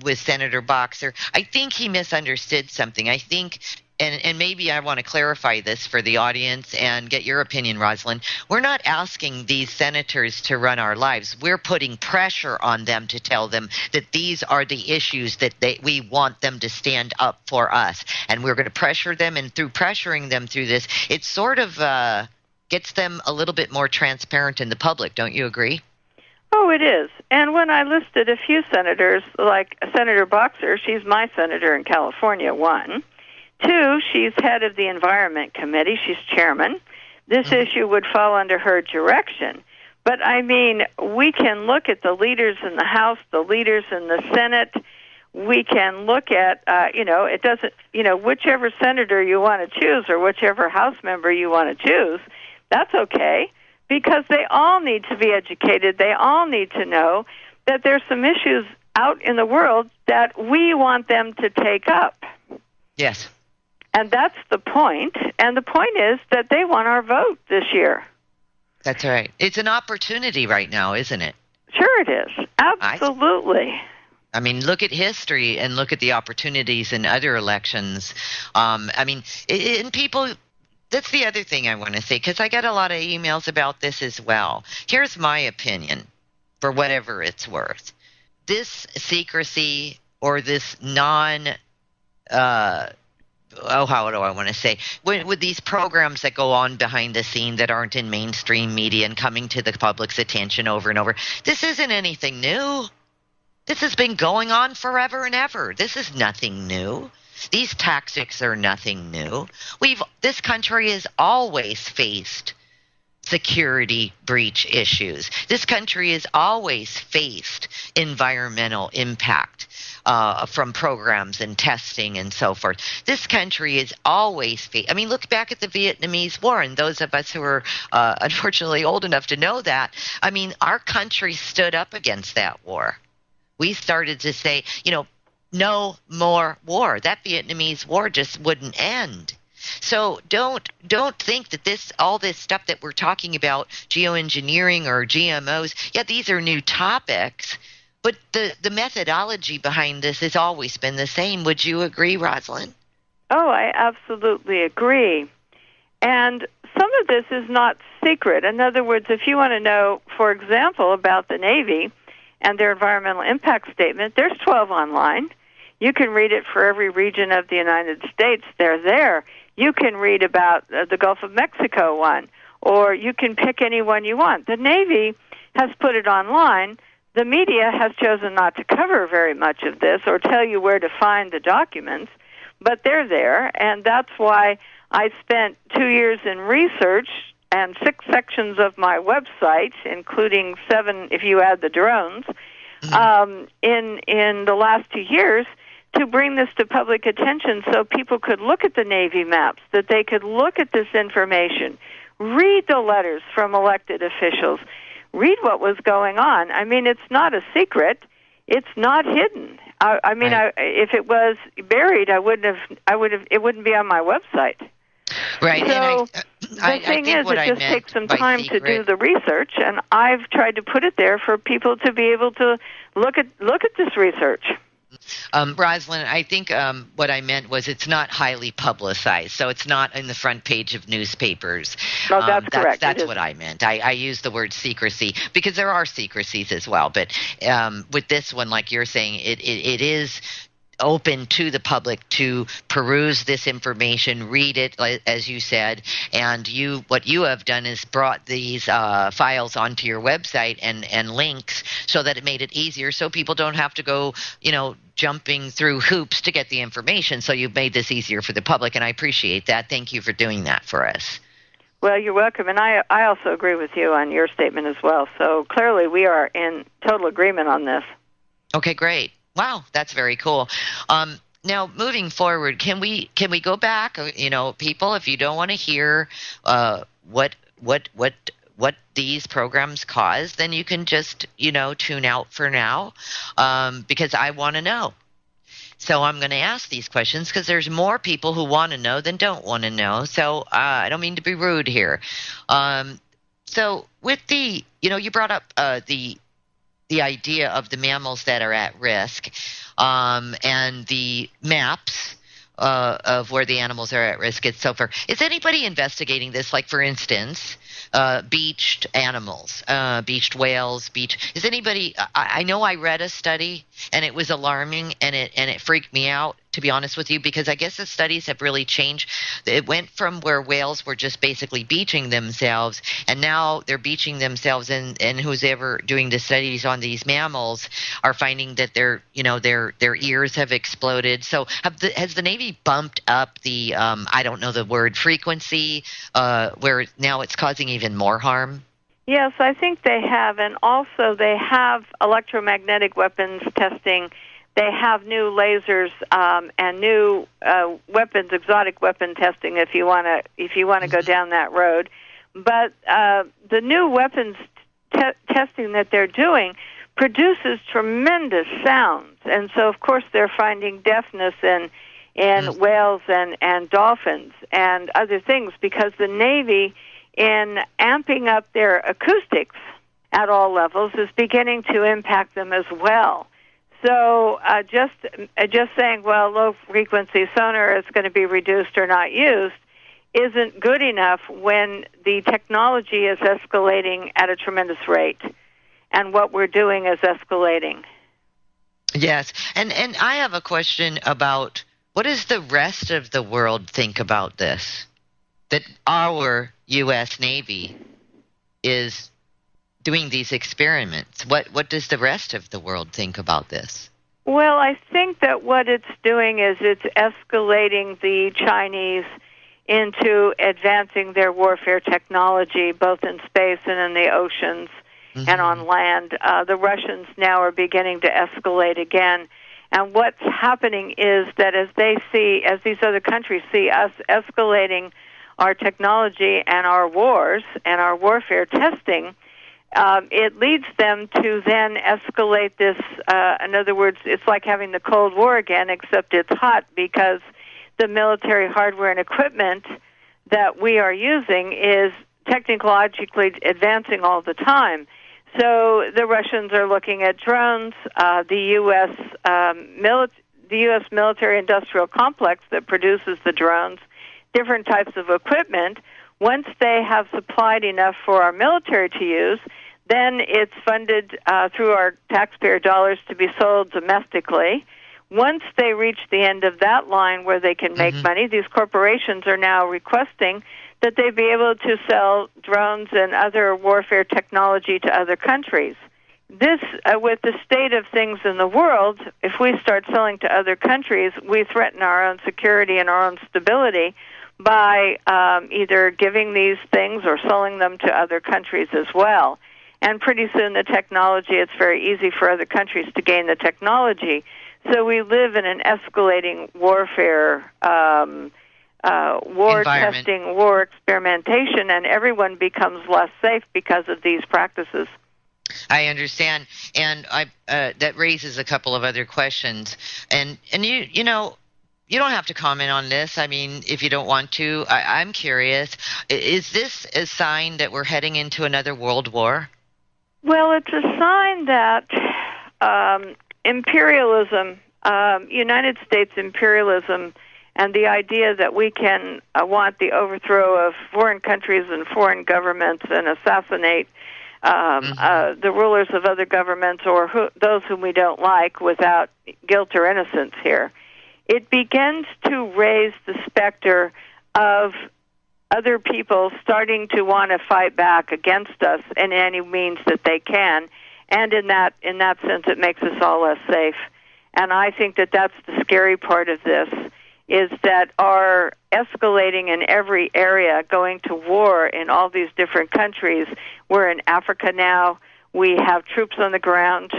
with Senator Boxer. I think he misunderstood something. I think, and maybe I want to clarify this for the audience and get your opinion, Rosalind. We're not asking these senators to run our lives. We're putting pressure on them to tell them that these are the issues that we want them to stand up for us. And we're going to pressure them, and through pressuring them through this, it sort of gets them a little bit more transparent in the public. Don't you agree? Oh, it is. And when I listed a few senators, like Senator Boxer, she's my senator in California, 1. 2, she's head of the Environment Committee. She's chairman. This issue would fall under her direction. But I mean, we can look at the leaders in the House, the leaders in the Senate. We can look at, it doesn't, whichever senator you want to choose or whichever House member you want to choose, that's okay, because they all need to be educated. They all need to know that there's some issues out in the world that we want them to take up. Yes. And that's the point. And the point is that they want our vote this year. That's right. It's an opportunity right now, isn't it? Sure it is. Absolutely. I mean, look at history and look at the opportunities in other elections. And people, that's the other thing I want to say, because I get a lot of emails about this as well. Here's my opinion, for whatever it's worth. This secrecy or this how do I want to say, with these programs that go on behind the scene that aren't in mainstream media and coming to the public's attention over and over, this isn't anything new. This has been going on forever and ever. This is nothing new. These tactics are nothing new. This country has always faced security breach issues. This country has always faced environmental impact from programs and testing and so forth. This country is always look back at the Vietnamese War, and those of us who are unfortunately old enough to know that, our country stood up against that war. We started to say, no more war. That Vietnamese War just wouldn't end. So don't think that all this stuff that we're talking about, geoengineering or GMOs, these are new topics, but the methodology behind this has always been the same. Would you agree, Rosalind? Oh, I absolutely agree. And some of this is not secret. In other words, if you want to know, for example, about the Navy and their environmental impact statement, there's 12 online. You can read it for every region of the United States. They're there. You can read about the Gulf of Mexico one, or you can pick any one you want. The Navy has put it online. The media has chosen not to cover very much of this or tell you where to find the documents, but they're there, and that's why I spent 2 years in research and 6 sections of my website, including 7 if you add the drones, in the last 2 years, to bring this to public attention so people could look at the Navy maps, that they could look at this information, read the letters from elected officials, read what was going on. It's not a secret. It's not hidden. Right. If it was buried, it wouldn't be on my website. Right. So the thing is, it just takes some time to do the research, and I've tried to put it there for people to be able to look at this research. Rosalind, I think what I meant was it's not highly publicized, so it's not in the front page of newspapers. No, that's correct. That's what I meant. I used the word secrecy because there are secrecies as well, but with this one, like you're saying, it is open to the public to peruse this information, read it, as you said, and what you have done is brought these files onto your website and links so that it made it easier so people don't have to go, jumping through hoops to get the information. So you've made this easier for the public, and I appreciate that. Thank you for doing that for us. Well, you're welcome, and I also agree with you on your statement as well. So clearly we are in total agreement on this. Okay, great. Wow, that's very cool. Now, moving forward, can we go back? People, if you don't want to hear what these programs cause, then you can just tune out for now, because I want to know. So I'm going to ask these questions because there's more people who want to know than don't want to know. So I don't mean to be rude here. So with you brought up the idea of the mammals that are at risk, and the maps of where the animals are at risk and so forth. Is anybody investigating this? Like, for instance, beached animals, beached whales, is anybody? I know I read a study and it was alarming and it freaked me out, to be honest with you, because I guess the studies have really changed. It went from where whales were just basically beaching themselves, and now they're beaching themselves, and who's ever doing the studies on these mammals are finding that their ears have exploded. So has the Navy bumped up the I don't know the word frequency, where now it's causing even more harm? Yes, I think they have, and also they have electromagnetic weapons testing. They have new lasers and new weapons, exotic weapon testing. If you want to go down that road, but the new weapons testing that they're doing produces tremendous sounds, and so of course they're finding deafness in whales and dolphins and other things because the Navy, in amping up their acoustics at all levels, is beginning to impact them as well. So just saying, well, low-frequency sonar is going to be reduced or not used isn't good enough when the technology is escalating at a tremendous rate, and what we're doing is escalating. Yes, and I have a question about what does the rest of the world think about this? That our U.S. Navy is doing these experiments. What does the rest of the world think about this? Well, I think that what it's doing is it's escalating the Chinese into advancing their warfare technology, both in space and in the oceans and on land. The Russians now are beginning to escalate again. And what's happening is that as these other countries see us escalating our technology and our wars and our warfare testing, it leads them to then escalate this. In other words, it's like having the Cold War again, except it's hot because the military hardware and equipment that we are using is technologically advancing all the time. So the Russians are looking at drones. The U.S. military industrial complex that produces the drones, different types of equipment, once they have supplied enough for our military to use, then it's funded through our taxpayer dollars to be sold domestically. Once they reach the end of that line where they can make money, these corporations are now requesting that they be able to sell drones and other warfare technology to other countries. This, with the state of things in the world, if we start selling to other countries, we threaten our own security and our own stability by either giving these things or selling them to other countries as well. And pretty soon the technology, it's very easy for other countries to gain the technology. So we live in an escalating warfare, war testing, war experimentation, and everyone becomes less safe because of these practices. I understand, and that raises a couple of other questions. And you know, you don't have to comment on this. I mean, if you don't want to, I'm curious. Is this a sign that we're heading into another world war? Well, it's a sign that imperialism, United States imperialism, and the idea that we can want the overthrow of foreign countries and foreign governments and assassinate the rulers of other governments or those whom we don't like without guilt or innocence here. It begins to raise the specter of other people starting to want to fight back against us in any means that they can, and in that sense, it makes us all less safe. And I think that that's the scary part of this, is that our escalating in every area, going to war in all these different countries. We're in Africa now. We have troops on the ground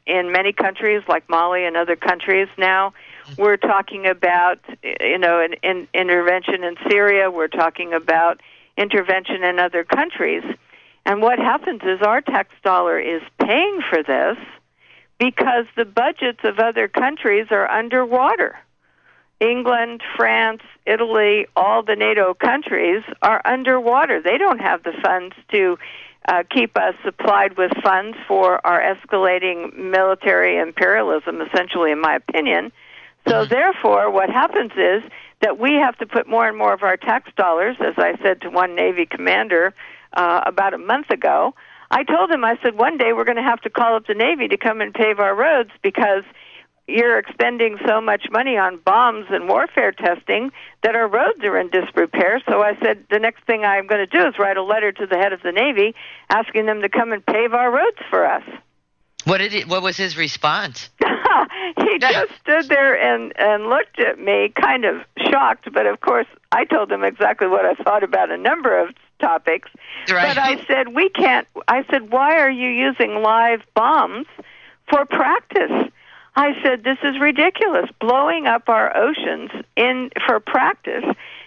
in many countries, like Mali and other countries now. We're talking about, in intervention in Syria. We're talking about intervention in other countries. And what happens is our tax dollar is paying for this because the budgets of other countries are underwater. England, France, Italy, all the NATO countries are underwater. They don't have the funds to keep us supplied with funds for our escalating military imperialism, essentially, in my opinion. So therefore, what happens is that we have to put more and more of our tax dollars, as I said to one Navy commander about a month ago. I told him, I said, one day we're going to have to call up the Navy to come and pave our roads because you're expending so much money on bombs and warfare testing that our roads are in disrepair. So I said, the next thing I'm going to do is write a letter to the head of the Navy asking them to come and pave our roads for us. What was his response? He just stood there and looked at me kind of shocked, but of course I told him exactly what I thought about a number of topics. Right. But I said, we can't. I said, why are you using live bombs for practice? I said, this is ridiculous, blowing up our oceans for practice.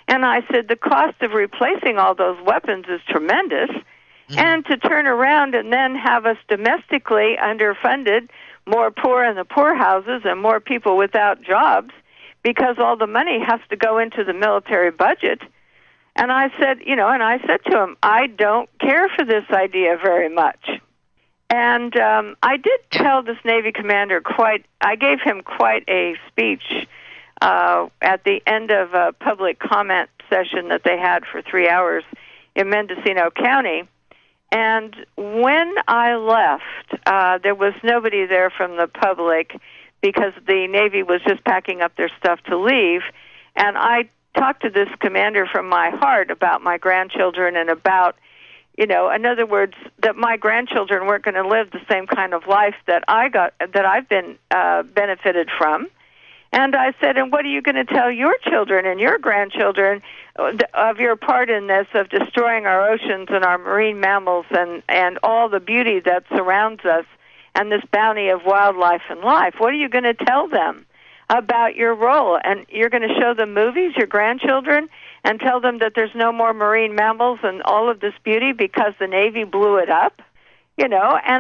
And I said, the cost of replacing all those weapons is tremendous. Mm-hmm. And to turn around and then have us domestically underfunded, more poor in the poorhouses and more people without jobs because all the money has to go into the military budget. And I said, I said to him, I don't care for this idea very much. And I did tell this Navy commander I gave him quite a speech at the end of a public comment session that they had for 3 hours in Mendocino County. And when I left, there was nobody there from the public because the Navy was just packing up their stuff to leave. And I talked to this commander from my heart about my grandchildren and about, in other words, that my grandchildren weren't going to live the same kind of life that I've been benefited from. And I said, and what are you going to tell your children and your grandchildren of your part in this, of destroying our oceans and our marine mammals and all the beauty that surrounds us and this bounty of wildlife and life? What are you going to tell them about your role? And you're going to show them movies, your grandchildren, and tell them that there's no more marine mammals and all of this beauty because the Navy blew it up? And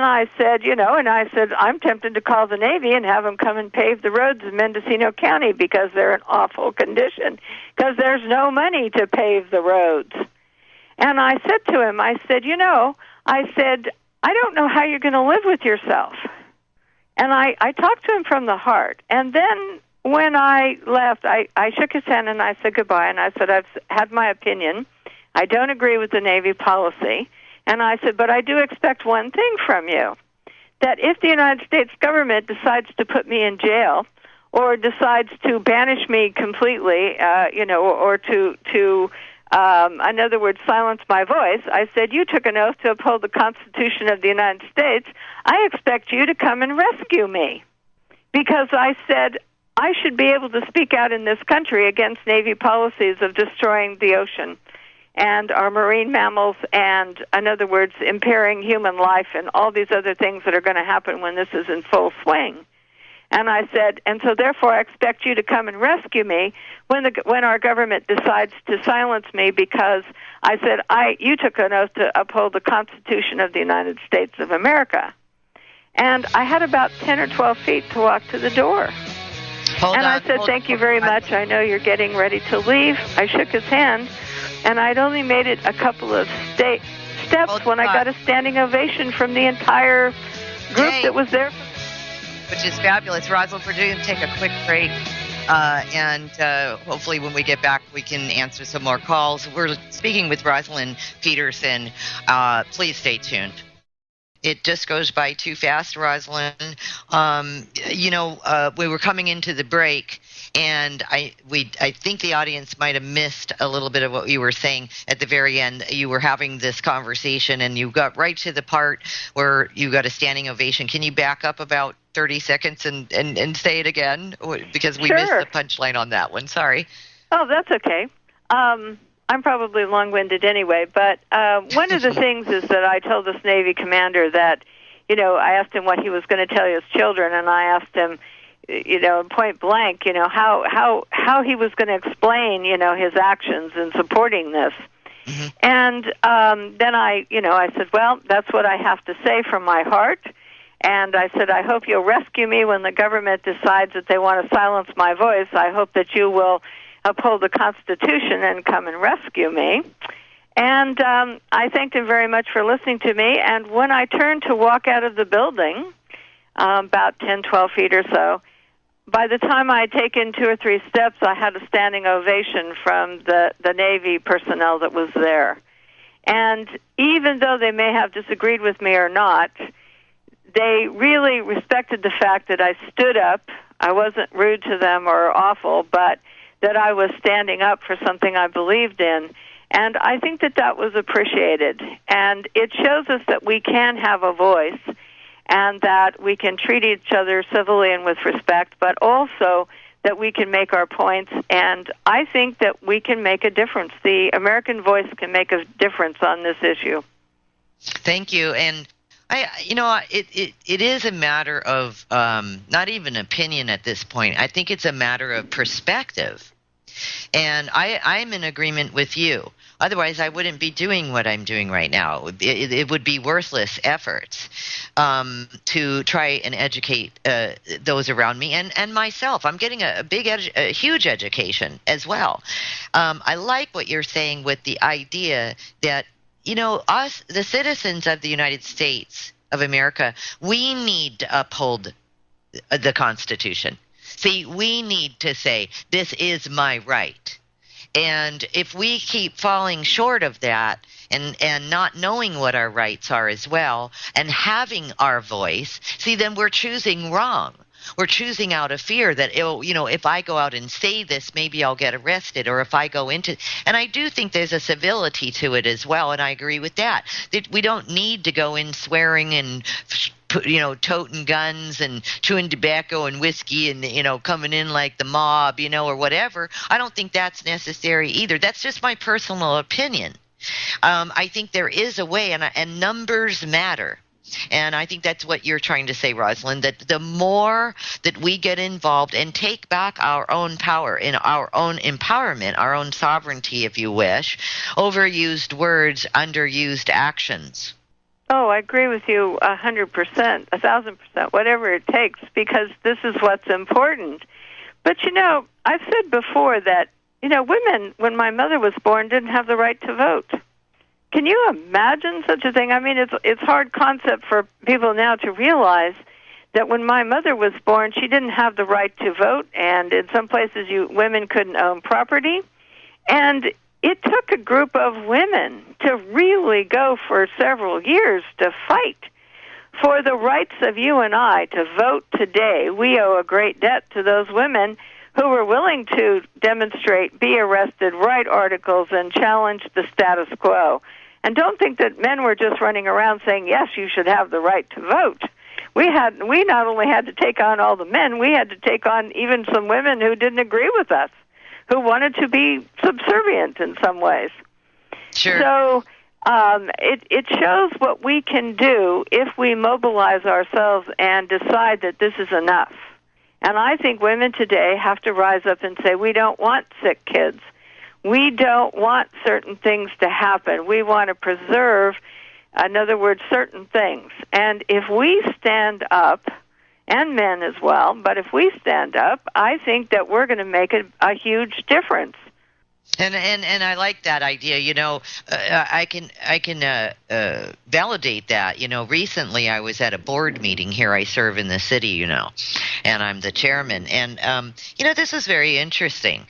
I said, I'm tempted to call the Navy and have them come and pave the roads in Mendocino County because they're in awful condition, because there's no money to pave the roads. And I said to him, I said, I don't know how you're going to live with yourself. And I talked to him from the heart. And then when I left, I shook his hand and I said goodbye. And I said, I've had my opinion. I don't agree with the Navy policy. And I said, but I do expect one thing from you, that if the United States government decides to put me in jail or decides to banish me completely, or to in other words, silence my voice, I said, you took an oath to uphold the Constitution of the United States. I expect you to come and rescue me. Because I said, I should be able to speak out in this country against Navy policies of destroying the ocean and our marine mammals and, in other words, impairing human life and all these other things that are going to happen when this is in full swing. And I said, and so therefore I expect you to come and rescue me when our government decides to silence me, because I said, you took an oath to uphold the Constitution of the United States of America. And I had about 10 or 12 feet to walk to the door. I said, thank you very much. I know you're getting ready to leave. I shook his hand. And I'd only made it a couple of steps when I got a standing ovation from the entire group that was there. Which is fabulous. Rosalind, we're going to take a quick break. And hopefully when we get back, we can answer some more calls. We're speaking with Rosalind Peterson. Please stay tuned. It just goes by too fast, Rosalind. We were coming into the break, and I think the audience might have missed a little bit of what you were saying at the very end. You were having this conversation, and you got right to the part where you got a standing ovation. Can you back up about 30 seconds and say it again? Because we missed the punchline on that one. Sorry. Oh, that's okay. I'm probably long-winded anyway, but one of the things is that I told this Navy commander that, I asked him what he was going to tell his children, and I asked him, point blank, how he was going to explain, his actions in supporting this. Mm-hmm. And then I said, well, that's what I have to say from my heart. And I said, I hope you'll rescue me when the government decides that they want to silence my voice. I hope that you will uphold the Constitution and come and rescue me. And I thanked him very much for listening to me. And when I turned to walk out of the building, about 10, 12 feet or so, by the time I had taken 2 or 3 steps, I had a standing ovation from the Navy personnel that was there. And even though they may have disagreed with me or not, they really respected the fact that I stood up. I wasn't rude to them or awful, but that I was standing up for something I believed in. And I think that was appreciated. And it shows us that we can have a voice and that we can treat each other civilly and with respect, but also that we can make our points, and I think that we can make a difference. The American voice can make a difference on this issue. Thank you. And it is a matter of not even opinion at this point. I think it's a matter of perspective. And I'm in agreement with you. Otherwise, I wouldn't be doing what I'm doing right now. It would be worthless efforts to try and educate those around me and myself. I'm getting a huge education as well. I like what you're saying with the idea that, us, the citizens of the United States of America, we need to uphold the Constitution. See, we need to say, this is my right. And if we keep falling short of that and not knowing what our rights are as well and having our voice, see, then we're choosing wrong. We're choosing out of fear that, if I go out and say this, maybe I'll get arrested, or if I go into, and I do think there's a civility to it as well, and I agree with that. That we don't need to go in swearing and, toting guns and chewing tobacco and whiskey and, coming in like the mob, or whatever. I don't think that's necessary either. That's just my personal opinion. I think there is a way, and numbers matter. And I think that's what you're trying to say, Rosalind, that the more that we get involved and take back our own power in our own empowerment, our own sovereignty, if you wish, overused words, underused actions. Oh, I agree with you 100%, 1,000%, whatever it takes, because this is what's important. But, I've said before that, women, when my mother was born, didn't have the right to vote. Can you imagine such a thing? I mean, it's hard concept for people now to realize that when my mother was born, she didn't have the right to vote, and in some places women couldn't own property. And it took a group of women to really go for several years to fight for the rights of you and I to vote today. We owe a great debt to those women who were willing to demonstrate, be arrested, write articles, and challenge the status quo. And don't think that men were just running around saying, yes, you should have the right to vote. We not only had to take on all the men, we had to take on even some women who didn't agree with us, who wanted to be subservient in some ways. Sure. So it shows what we can do if we mobilize ourselves and decide that this is enough. And I think women today have to rise up and say, we don't want sick kids. We don't want certain things to happen. We want to preserve, in other words, certain things. And if we stand up, and men as well, but if we stand up, I think that we're going to make a huge difference. And I like that idea. I can validate that. Recently I was at a board meeting here. I serve in the city, and I'm the chairman. And this is very interesting.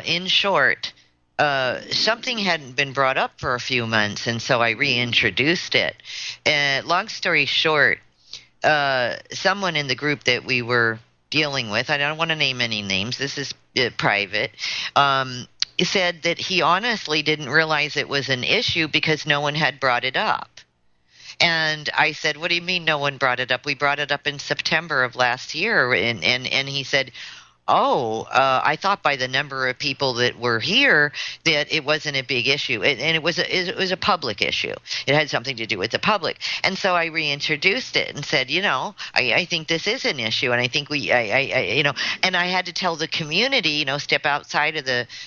In short, something hadn't been brought up for a few months, and so I reintroduced it. Long story short, someone in the group that we were dealing with, I don't want to name any names, this is private, said that he honestly didn't realize it was an issue because no one had brought it up. And I said, what do you mean no one brought it up? We brought it up in September of last year. And he said, I thought by the number of people that were here that it wasn't a big issue, and it was a public issue. It had something to do with the public, and so I reintroduced it and said, I think this is an issue, and I think and I had to tell the community, step outside of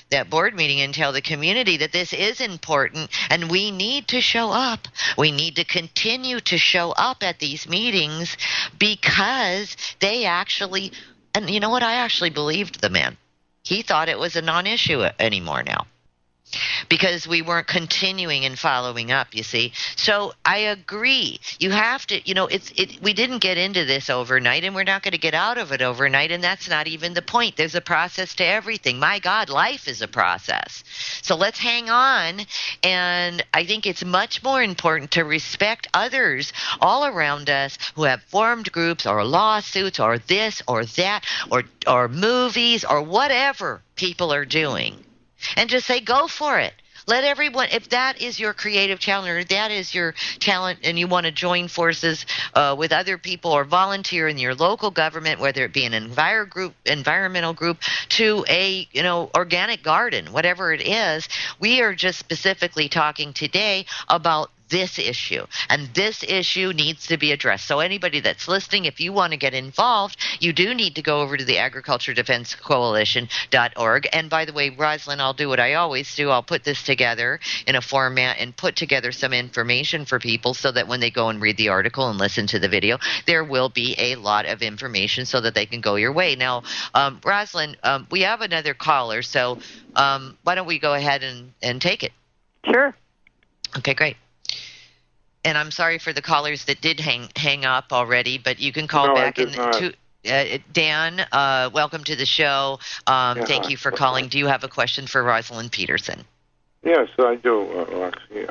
that board meeting and tell the community that this is important, and we need to show up. We need to continue to show up at these meetings because they actually. And you know what? I actually believed the man. He thought it was a non-issue anymore now because we weren't continuing and following up, you see. So I agree. You have to, we didn't get into this overnight, and we're not going to get out of it overnight, and that's not even the point. There's a process to everything. My God, life is a process. So let's hang on, and I think it's much more important to respect others all around us who have formed groups or lawsuits or this or that or movies or whatever people are doing. And just say, go for it. Let everyone, if that is your creative challenge, or that is your talent, and you want to join forces with other people or volunteer in your local government, whether it be an environmental group, to a organic garden, whatever it is, we are just specifically talking today about this issue, and this issue needs to be addressed. So anybody that's listening, if you want to get involved, you do need to go over to the Agriculture Defense Coalition.org. And by the way, Rosalind, I'll do what I always do. I'll put this together in a format and put together some information for people so that when they go and read the article and listen to the video, there will be a lot of information so that they can go your way. Now, Rosalind, we have another caller, so why don't we go ahead and take it? Sure. Okay, great. And I'm sorry for the callers that did hang up already, but you can call back. Dan, welcome to the show. Thank you for calling. Do you have a question for Rosalind Peterson? Yes, I do, Roxy.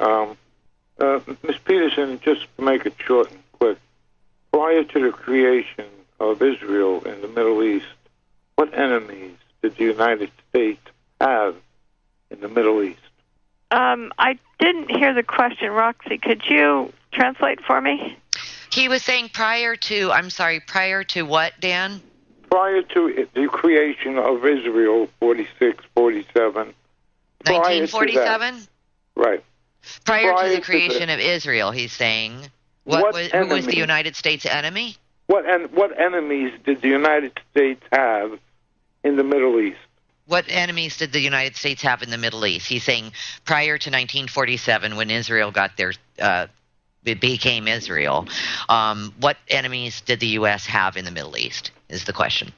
Ms. Peterson, just to make it short and quick, prior to the creation of Israel in the Middle East, what enemies did the United States have in the Middle East? I didn't hear the question, Roxy. Could you translate for me? He was saying prior to what, Dan? Prior to the creation of Israel, 46, 47. 1947? Right. Prior to the creation of Israel, he's saying. Who was the United States enemy? What enemies did the United States have in the Middle East? What enemies did the United States have in the Middle East? He's saying prior to 1947, when Israel got their, it became Israel. What enemies did the U.S. have in the Middle East? Is the question.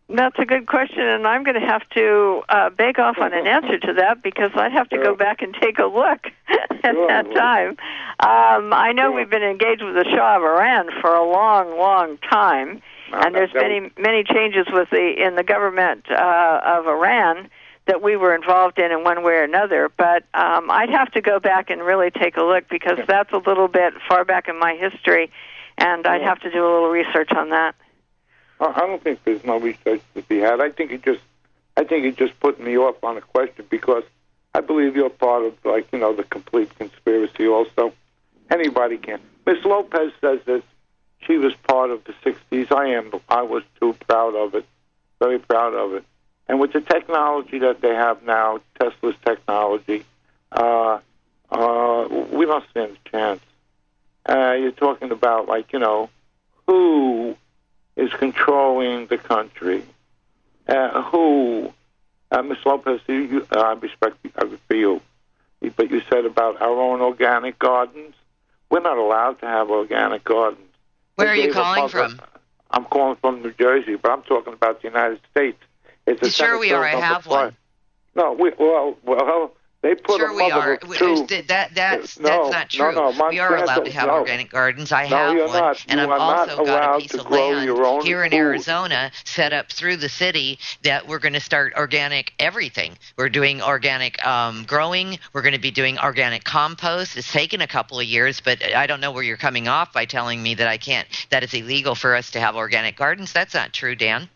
That's a good question, and I'm going to have to bake off on an answer to that because I'd have to go back and take a look at that time. I know we've been engaged with the Shah of Iran for a long, long time. And there's many changes in the government of Iran that we were involved in one way or another. But I'd have to go back and really take a look because that's a little bit far back in my history, and I'd have to do a little research on that. I don't think there's no research to be had. I think you just put me off on a question because I believe you're part of the complete conspiracy. Also, anybody can. Miss Lopez says this. She was part of the 60s. I was too proud of it, very proud of it. And with the technology that they have now, Tesla's technology, we don't stand a chance. You're talking about, who is controlling the country? Who? Ms. Lopez, I respect for you, but you said about our own organic gardens. We're not allowed to have organic gardens. Where are you calling from? I'm calling from New Jersey, but I'm talking about the United States. Sure we are. I have one. No, they put a mother of two. That's not true. We are allowed to have organic gardens. I have one, and I've also got a piece of land here in Arizona set up through the city that we're going to start organic everything. We're doing organic growing. We're going to be doing organic compost. It's taken a couple of years, but I don't know where you're coming off by telling me that I can't. That it's illegal for us to have organic gardens. That's not true, Dan.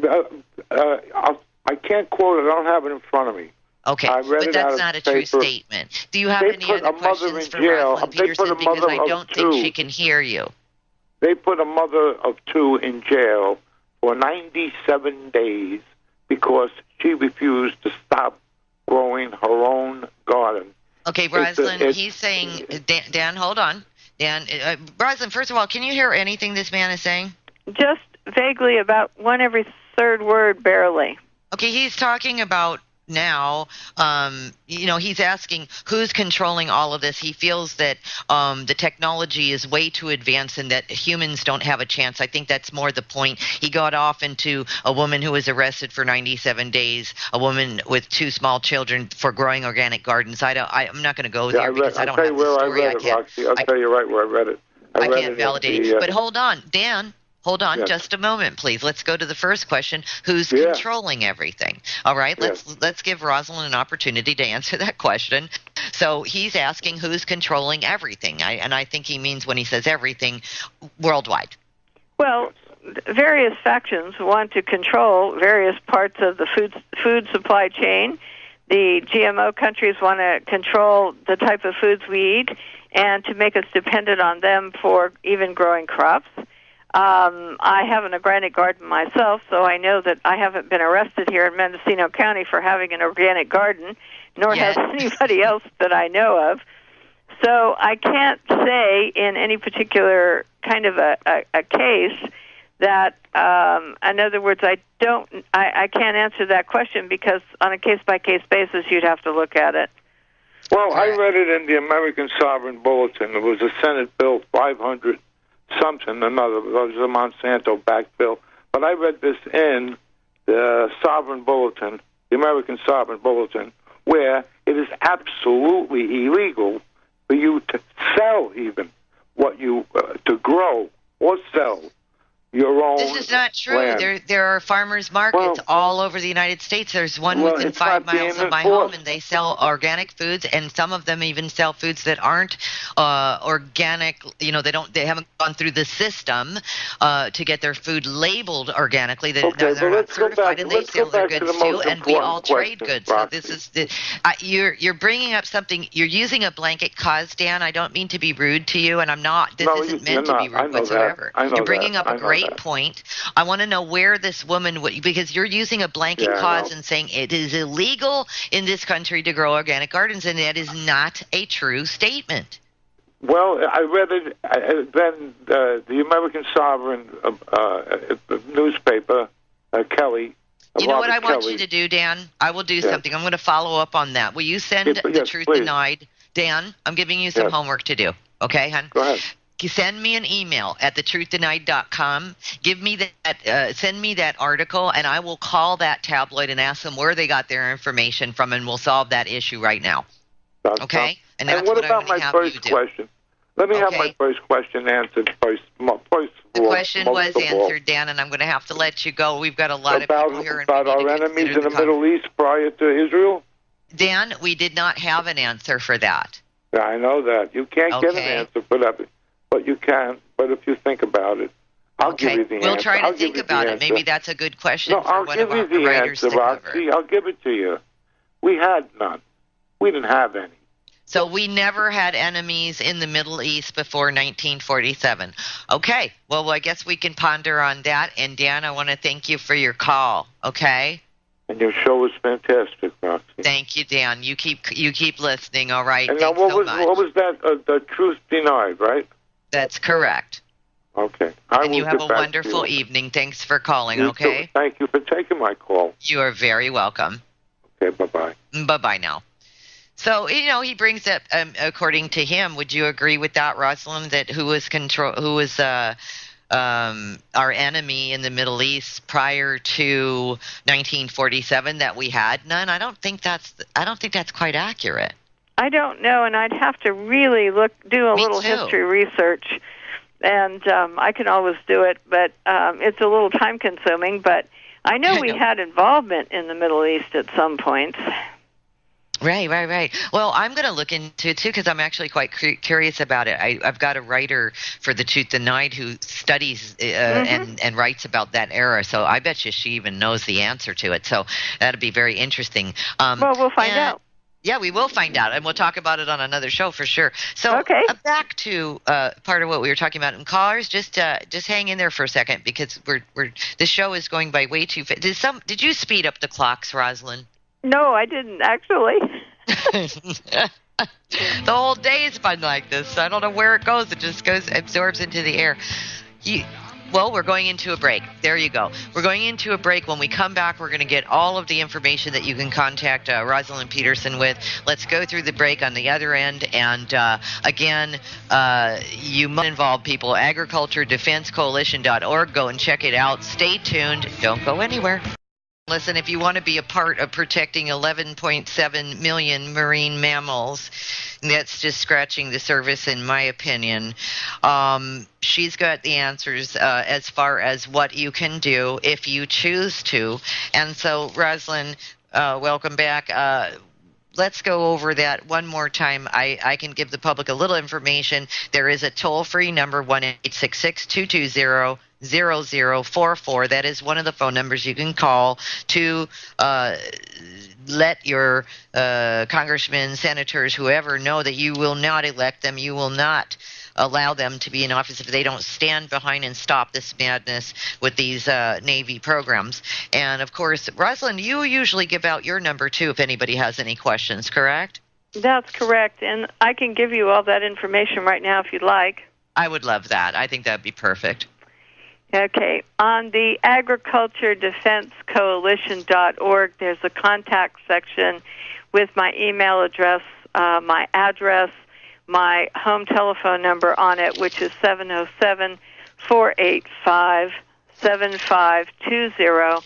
I can't quote it. I don't have it in front of me. Okay, but that's not a true statement. Do you have any other questions for Rosalind Peterson? Because I don't think she can hear you. They put a mother of two in jail for 97 days because she refused to stop growing her own garden. Okay, Rosalind, he's saying, Dan, hold on. Dan, Rosalind, first of all, can you hear anything this man is saying? Just vaguely, about one every third word, barely. Okay, he's talking about now, he's asking who's controlling all of this. He feels that the technology is way too advanced and that humans don't have a chance. I think that's more the point. He got off into a woman who was arrested for 97 days, a woman with two small children for growing organic gardens. I'm not going to go there because I don't have the story. I'll tell you right where I read it. I can't validate it. But hold on, Dan. Hold on just a moment, please. Let's go to the first question. Who's controlling everything? All right, let's give Rosalind an opportunity to answer that question. So he's asking who's controlling everything. And I think he means when he says everything, worldwide. Well, various factions want to control various parts of the food supply chain. the GMO countries want to control the type of foods we eat and to make us dependent on them for even growing crops. I have an organic garden myself, so I know that I haven't been arrested here in Mendocino County for having an organic garden, nor has anybody else that I know of. So I can't say in any particular kind of a case that, in other words, I can't answer that question because on a case-by-case basis you'd have to look at it. Well, I read it in the American Sovereign Bulletin. It was a Senate Bill 500 something, another. It was a Monsanto-backed bill. But I read this in the Sovereign Bulletin, the American Sovereign Bulletin, where it is absolutely illegal for you to sell even what you, to grow or sell your own. This is not true. Land. There are farmers markets all over the United States. There's one within 5 miles of my home, and they sell organic foods, and some of them even sell foods that aren't organic. You know, they haven't gone through the system to get their food labeled organically. They're not certified, and they sell their goods too. And we all trade goods. So this is you're bringing up something. You're using a blanket cause, Dan. I don't mean to be rude to you, and I'm not. This isn't meant to be rude whatsoever. You're bringing up a great point. I want to know where this woman would, because you're using a blanket cause and saying it is illegal in this country to grow organic gardens, and that is not a true statement. Well, I read it. Then the American Sovereign newspaper, Kelly. You know what I want you to do, Dan? I will do something. I'm going to follow up on that. Will you send the Truth Denied? Dan, I'm giving you some homework to do. Okay, hon? Go ahead. Send me an email at thetruthDenied.com. Give me that. Send me that article, and I will call that tabloid and ask them where they got their information from, and we'll solve that issue right now. Okay? And that's what about I'm my first question? Let me have my first question answered first. The question was answered, Dan, and I'm going to have to let you go. We've got a lot of people here. About our enemies in the Middle East prior to Israel? Dan, we did not have an answer for that. Yeah, I know that. You can't get an answer for that. But you can. But if you think about it, I'll give you the answer. We'll try to think about it. Maybe that's a good question for one of our writers to cover. I'll give it to you. We had none. We didn't have any. So we never had enemies in the Middle East before 1947. Okay. Well, I guess we can ponder on that. And, Dan, I want to thank you for your call. Okay? And your show was fantastic, Roxy. Thank you, Dan. You keep listening, all right? And now, what was that? The Truth Denied, right? That's correct. Okay. And you have a wonderful evening. Thanks for calling, okay? Thank you for taking my call. You are very welcome. Okay, bye-bye. Bye-bye now. So, he brings up, according to him, would you agree with that, Rosalind, that who was our enemy in the Middle East prior to 1947, that we had none? I don't think that's quite accurate. I don't know, and I'd have to really do a little history research, and I can always do it, but it's a little time-consuming. But I know we had involvement in the Middle East at some point. Right. Well, I'm going to look into it, too, because I'm actually quite curious about it. I've got a writer for The Truth Denied who studies and writes about that era, so I bet you she even knows the answer to it. So that'll be very interesting. Well, we'll find out. Yeah, we will find out, and we'll talk about it on another show for sure. So back to part of what we were talking about. And callers, just hang in there for a second, because this show is going by way too fast. Did you speed up the clocks, Rosalind? No, I didn't, actually. The whole day has been like this. I don't know where it goes. It just absorbs into the air. Well, we're going into a break. There you go. We're going into a break. When we come back, we're going to get all of the information that you can contact Rosalind Peterson with. Let's go through the break on the other end. And again, you must involve people. AgricultureDefenseCoalition.org. Go and check it out. Stay tuned. Don't go anywhere. Listen, if you want to be a part of protecting 11.7 million marine mammals, that's just scratching the surface, in my opinion. She's got the answers as far as what you can do if you choose to. And so, Rosalind, welcome back. Let's go over that one more time. I can give the public a little information. There is a toll-free number, 1-866-220 0044. That is one of the phone numbers you can call to let your congressmen, senators, whoever know that you will not elect them. You will not allow them to be in office if they don't stand behind and stop this madness with these Navy programs. And, of course, Rosalind, you usually give out your number, too, if anybody has any questions, correct? That's correct, and I can give you all that information right now if you'd like. I would love that. I think that would be perfect. Okay. On the agriculturedefensecoalition.org, there's a contact section with my email address, my address, my home telephone number on it, which is 707-485-7520.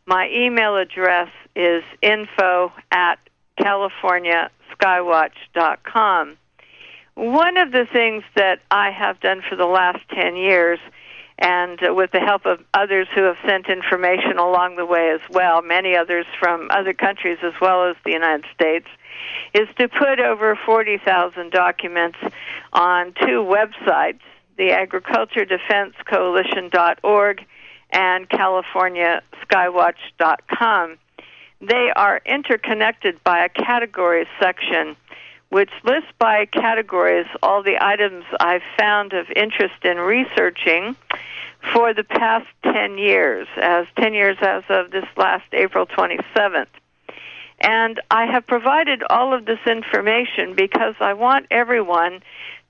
My email address is info@californiaskywatch.com. One of the things that I have done for the last 10 years, and with the help of others who have sent information along the way as well, many others from other countries as well as the United States, is to put over 40,000 documents on two websites, the agriculturedefensecoalition.org and californiaskywatch.com. They are interconnected by a categories section, which lists by categories all the items I've found of interest in researching for the past 10 years, as of this last April 27th. And I have provided all of this information because I want everyone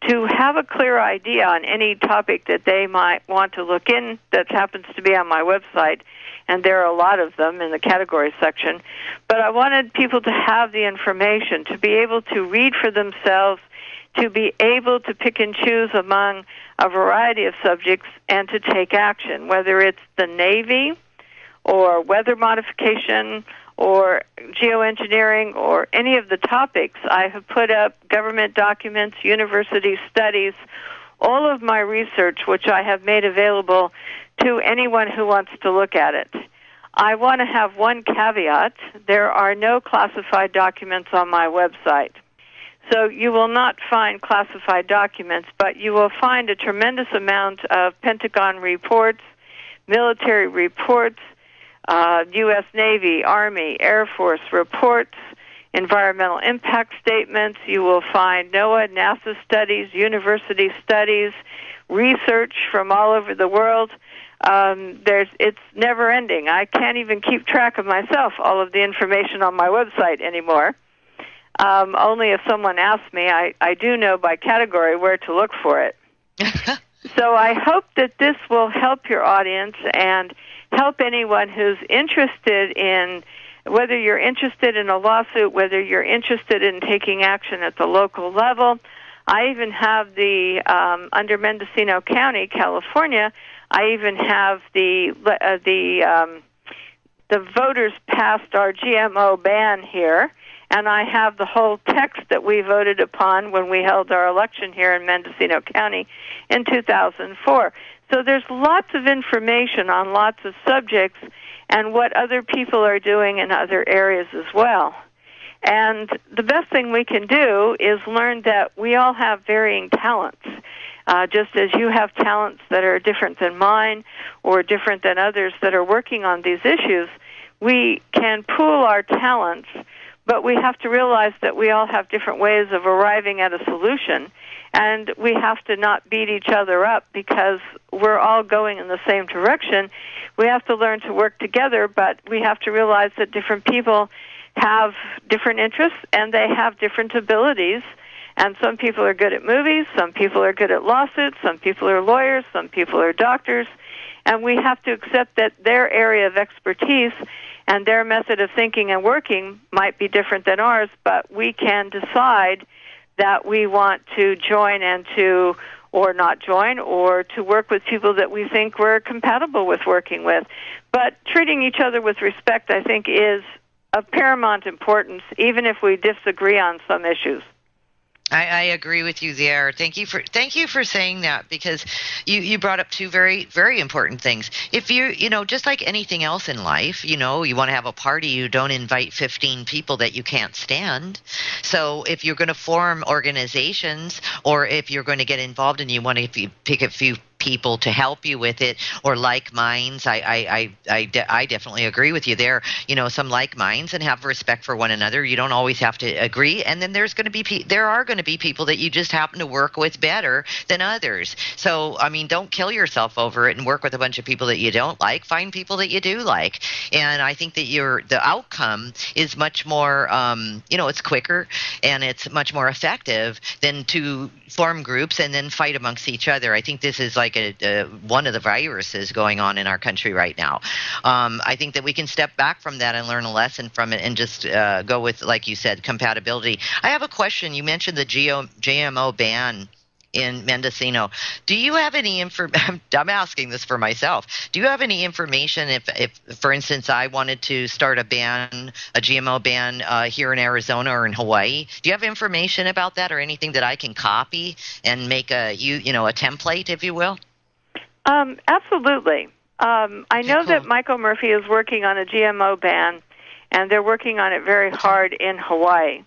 to have a clear idea on any topic that they might want to look in that happens to be on my website, and there are a lot of them in the category section. But I wanted people to have the information, to be able to read for themselves, to be able to pick and choose among a variety of subjects and to take action, whether it's the Navy or weather modification or geoengineering or any of the topics. I have put up government documents, university studies, all of my research, which I have made available to anyone who wants to look at it. I want to have one caveat. There are no classified documents on my website. So you will not find classified documents, but you will find a tremendous amount of Pentagon reports, military reports, U.S. Navy, Army, Air Force reports, environmental impact statements. You will find NOAA, NASA studies, university studies, research from all over the world. It's never ending. I can't even keep track of myself, all of the information on my website anymore. Only if someone asks me, I do know by category where to look for it. So I hope that this will help your audience and help anyone who's interested in, whether you're interested in a lawsuit, whether you're interested in taking action at the local level. I even have under Mendocino County, California, I even have the voters passed our GMO ban here, and I have the whole text that we voted upon when we held our election here in Mendocino County in 2004. So there's lots of information on lots of subjects and what other people are doing in other areas as well. And the best thing we can do is learn that we all have varying talents. Just as you have talents that are different than mine or different than others that are working on these issues, we can pool our talents, but we have to realize that we all have different ways of arriving at a solution, and we have to not beat each other up because we're all going in the same direction. We have to learn to work together, but we have to realize that different people have different interests and they have different abilities. And some people are good at movies, some people are good at lawsuits, some people are lawyers, some people are doctors. And we have to accept that their area of expertise and their method of thinking and working might be different than ours, but we can decide that we want to join and to, or not join, or to work with people that we think we're compatible with working with. But treating each other with respect, I think, is of paramount importance, even if we disagree on some issues. I agree with you there. Thank you for saying that, because you brought up two very, very important things. If you just like anything else in life, you want to have a party, you don't invite 15 people that you can't stand. So if you're going to form organizations, or if you're going to get involved and you want to pick a few people to help you with it, or like minds. I definitely agree with you there. Some like minds and have respect for one another. You don't always have to agree, and then there are going to be people that you just happen to work with better than others. So don't kill yourself over it and work with a bunch of people that you don't like. Find people that you do like, and I think that the outcome is much more it's quicker and it's much more effective than to form groups and then fight amongst each other. I think this is like one of the viruses going on in our country right now. I think that we can step back from that and learn a lesson from it and just go with, like you said, compatibility. I have a question. You mentioned the GMO ban in Mendocino. Do you have any information? I'm asking this for myself. Do you have any information if, for instance, I wanted to start a GMO ban here in Arizona or in Hawaii? Do you have information about that or anything that I can copy and make a template, if you will? Absolutely. I know cool. that Michael Murphy is working on a GMO ban, and they're working on it very hard in Hawaii.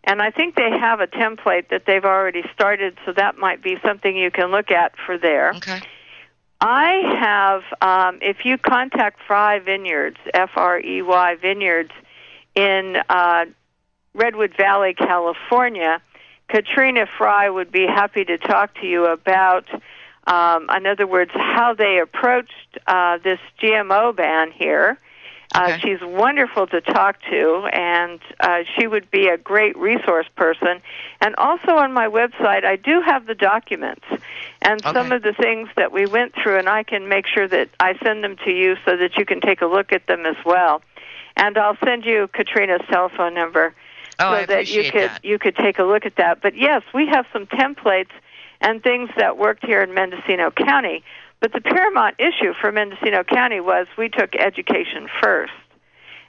And I think they have a template that they've already started, so that might be something you can look at for there. Okay. I have, if you contact Frey Vineyards, Frey Vineyards, in Redwood Valley, California, Katrina Frey would be happy to talk to you about, in other words, how they approached this GMO ban here. Okay. She's wonderful to talk to, and she would be a great resource person. And also on my website, I do have the documents and some of the things that we went through, and I can make sure that I send them to you so that you can take a look at them as well. And I'll send you Katrina's telephone number so that you could take a look at that. But yes, we have some templates and things that worked here in Mendocino County. But the paramount issue for Mendocino County was we took education first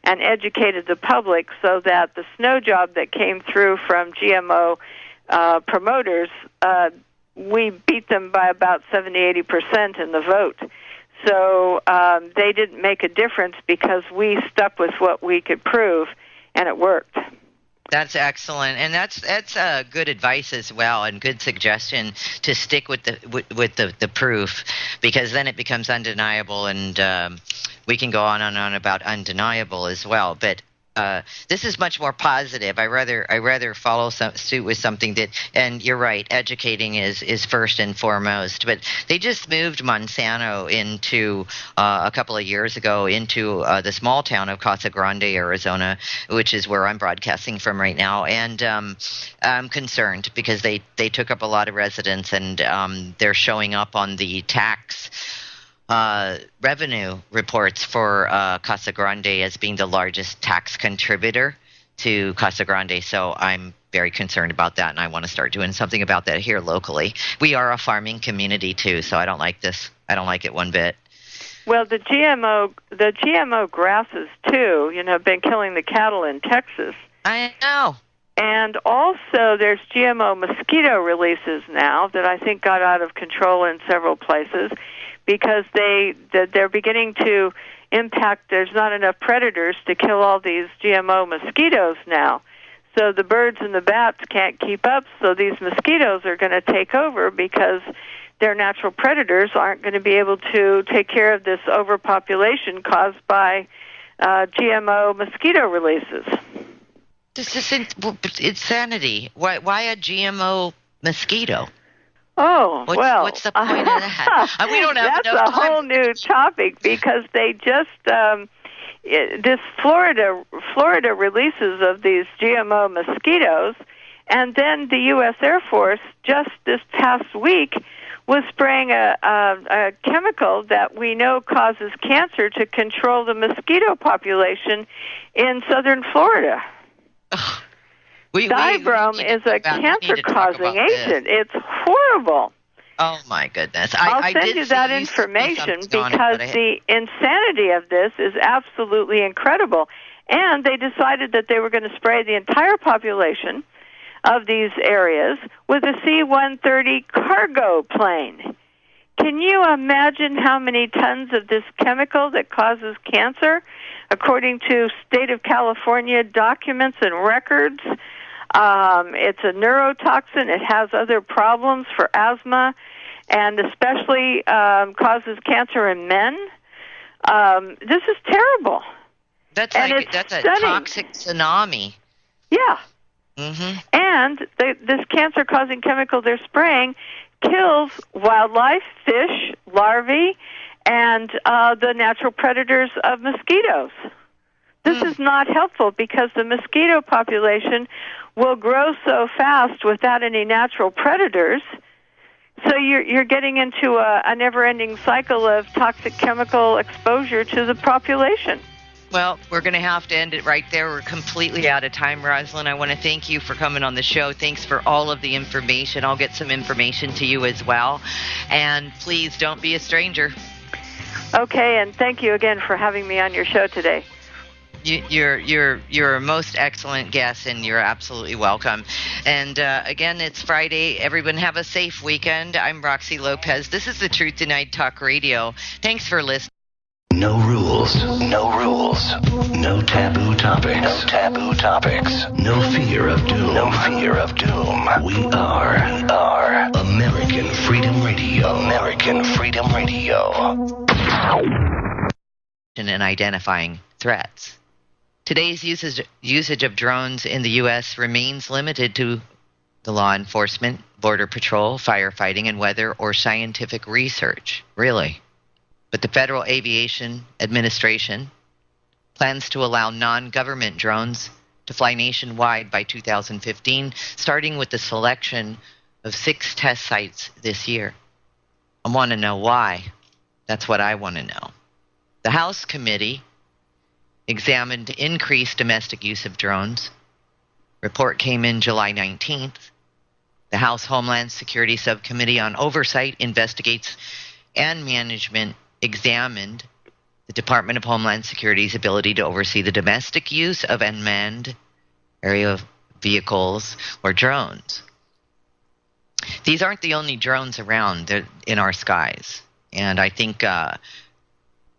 and educated the public so that the snow job that came through from GMO promoters, we beat them by about 70-80% in the vote. So they didn't make a difference because we stuck with what we could prove, and it worked. That's excellent, and that's good advice as well, and good suggestion to stick with the proof, because then it becomes undeniable, and we can go on and on about undeniable as well. But this is much more positive. I rather follow suit with something that, and you're right, educating is first and foremost. But they just moved Monsanto into a couple of years ago into the small town of Casa Grande, Arizona, which is where I'm broadcasting from right now. And I'm concerned because they took up a lot of residents, and they're showing up on the tax revenue reports for Casa Grande as being the largest tax contributor to Casa Grande. So I'm very concerned about that, and I want to start doing something about that here locally. We are a farming community too, so I don't like this. I don't like it one bit. Well, the GMO grasses too, have been killing the cattle in Texas. I know. And also there's GMO mosquito releases now that I think got out of control in several places, because they're beginning to impact. There's not enough predators to kill all these GMO mosquitoes now. So the birds and the bats can't keep up, so these mosquitoes are going to take over because their natural predators aren't going to be able to take care of this overpopulation caused by GMO mosquito releases. This is insanity. Why a GMO mosquito? Oh, what's the point of that? We don't have that's a whole new topic, because they just this Florida releases of these GMO mosquitoes, and then the U.S. Air Force just this past week was spraying a chemical that we know causes cancer to control the mosquito population in southern Florida. Dibrome is a cancer-causing agent. It's horrible. Oh, my goodness. I'll send you that information, because the insanity of this is absolutely incredible. And they decided that they were going to spray the entire population of these areas with a C-130 cargo plane. Can you imagine how many tons of this chemical that causes cancer, according to State of California documents and records? It's a neurotoxin. It has other problems for asthma and especially causes cancer in men. This is terrible. That's it's a stunning. toxic tsunami. Yeah. Mm-hmm. And this cancer-causing chemical they're spraying kills wildlife, fish, larvae, and the natural predators of mosquitoes. This is not helpful because the mosquito population will grow so fast without any natural predators. So you're getting into a never-ending cycle of toxic chemical exposure to the population. Well, we're going to have to end it right there. We're completely out of time, Rosalind. I want to thank you for coming on the show. Thanks for all of the information. I'll get some information to you as well. And please don't be a stranger. Okay, and thank you again for having me on your show today. You're a most excellent guest, and you're absolutely welcome. And again, it's Friday. Everyone have a safe weekend. I'm Roxy Lopez. This is the Truth Denied Talk Radio. Thanks for listening. No rules, no rules, no taboo topics, no taboo topics, no fear of doom, no fear of doom. We are American Freedom Radio, American Freedom Radio. And identifying threats. Today's usage of drones in the U.S. remains limited to the law enforcement, border patrol, firefighting, and weather or scientific research. Really. But the Federal Aviation Administration plans to allow non-government drones to fly nationwide by 2015, starting with the selection of 6 test sites this year. I want to know why. That's what I want to know. The House Committee examined increased domestic use of drones. Report came in July 19th. The House Homeland Security Subcommittee on Oversight, Investigates, and Management examined the Department of Homeland Security's ability to oversee the domestic use of unmanned aerial vehicles or drones. These aren't the only drones around in our skies, and I think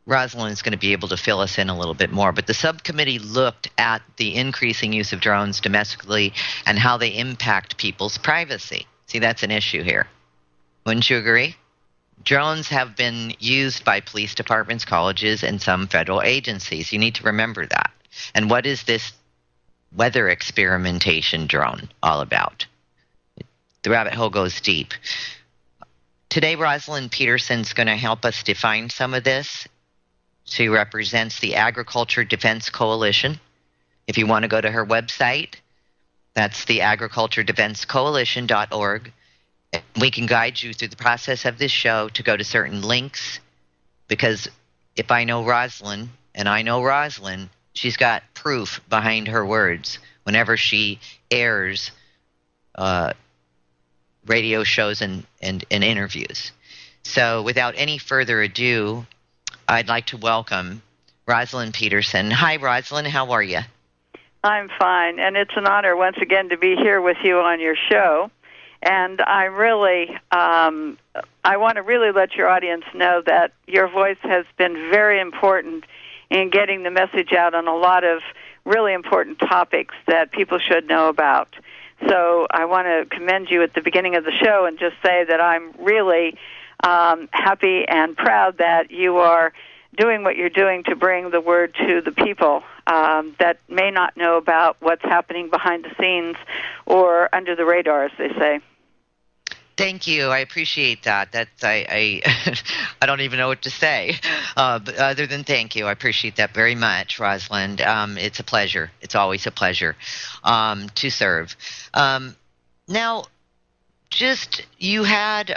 Rosalind is going to be able to fill us in a little bit more. But the subcommittee looked at the increasing use of drones domestically and how they impact people's privacy. See, that's an issue here. Wouldn't you agree? Drones have been used by police departments, colleges, and some federal agencies. You need to remember that. And what is this weather experimentation drone all about? The rabbit hole goes deep. Today, Rosalind Peterson is going to help us define some of this. She represents the Agriculture Defense Coalition. If you want to go to her website, that's the agriculturedefensecoalition.org. We can guide you through the process of this show to go to certain links, because if I know Rosalind, and I know Rosalind, she's got proof behind her words whenever she airs radio shows and interviews. So without any further ado, I'd like to welcome Rosalind Peterson. Hi, Rosalind. How are you? I'm fine, and it's an honor once again to be here with you on your show. And I really, I want to really let your audience know that your voice has been very important in getting the message out on a lot of really important topics that people should know about. So I want to commend you at the beginning of the show and just say that I'm really happy and proud that you are doing what you're doing to bring the word to the people that may not know about what's happening behind the scenes or under the radar, as they say. Thank you. I appreciate that. That's I don't even know what to say, but other than thank you. I appreciate that very much, Rosalind. It's a pleasure. It's always a pleasure to serve. Now, just you had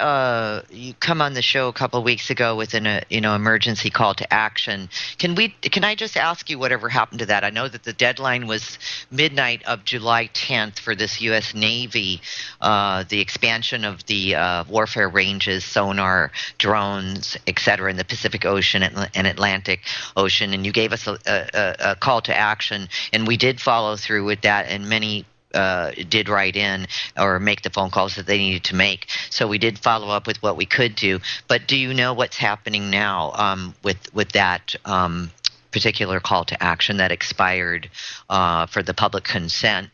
you come on the show a couple of weeks ago with an emergency call to action. Can I just ask you whatever happened to that? I know that the deadline was midnight of July 10th for this U.S. Navy, the expansion of the warfare ranges, sonar, drones, etc. in the Pacific Ocean and Atlantic Ocean, and you gave us a call to action, and we did follow through with that, and many did write in or make the phone calls that they needed to make. So we did follow up with what we could do. But do you know what's happening now with that particular call to action that expired for the public consent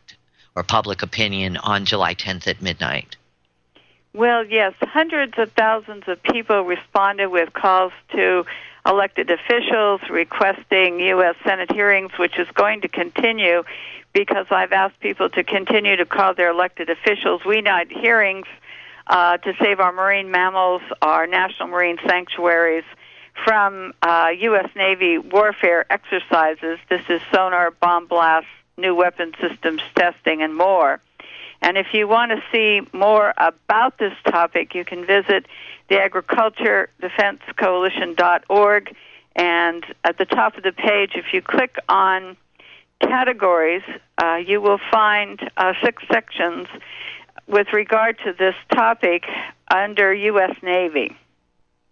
or public opinion on July 10th at midnight? Well, yes, hundreds of thousands of people responded with calls to elected officials requesting U.S. Senate hearings, which is going to continue because I've asked people to continue to call their elected officials. We need hearings to save our marine mammals, our national marine sanctuaries from U.S. Navy warfare exercises. This is sonar, bomb blasts, new weapon systems testing, and more. And if you want to see more about this topic, you can visit the agriculturedefensecoalition.org. And at the top of the page, if you click on categories, you will find 6 sections with regard to this topic under U.S. Navy.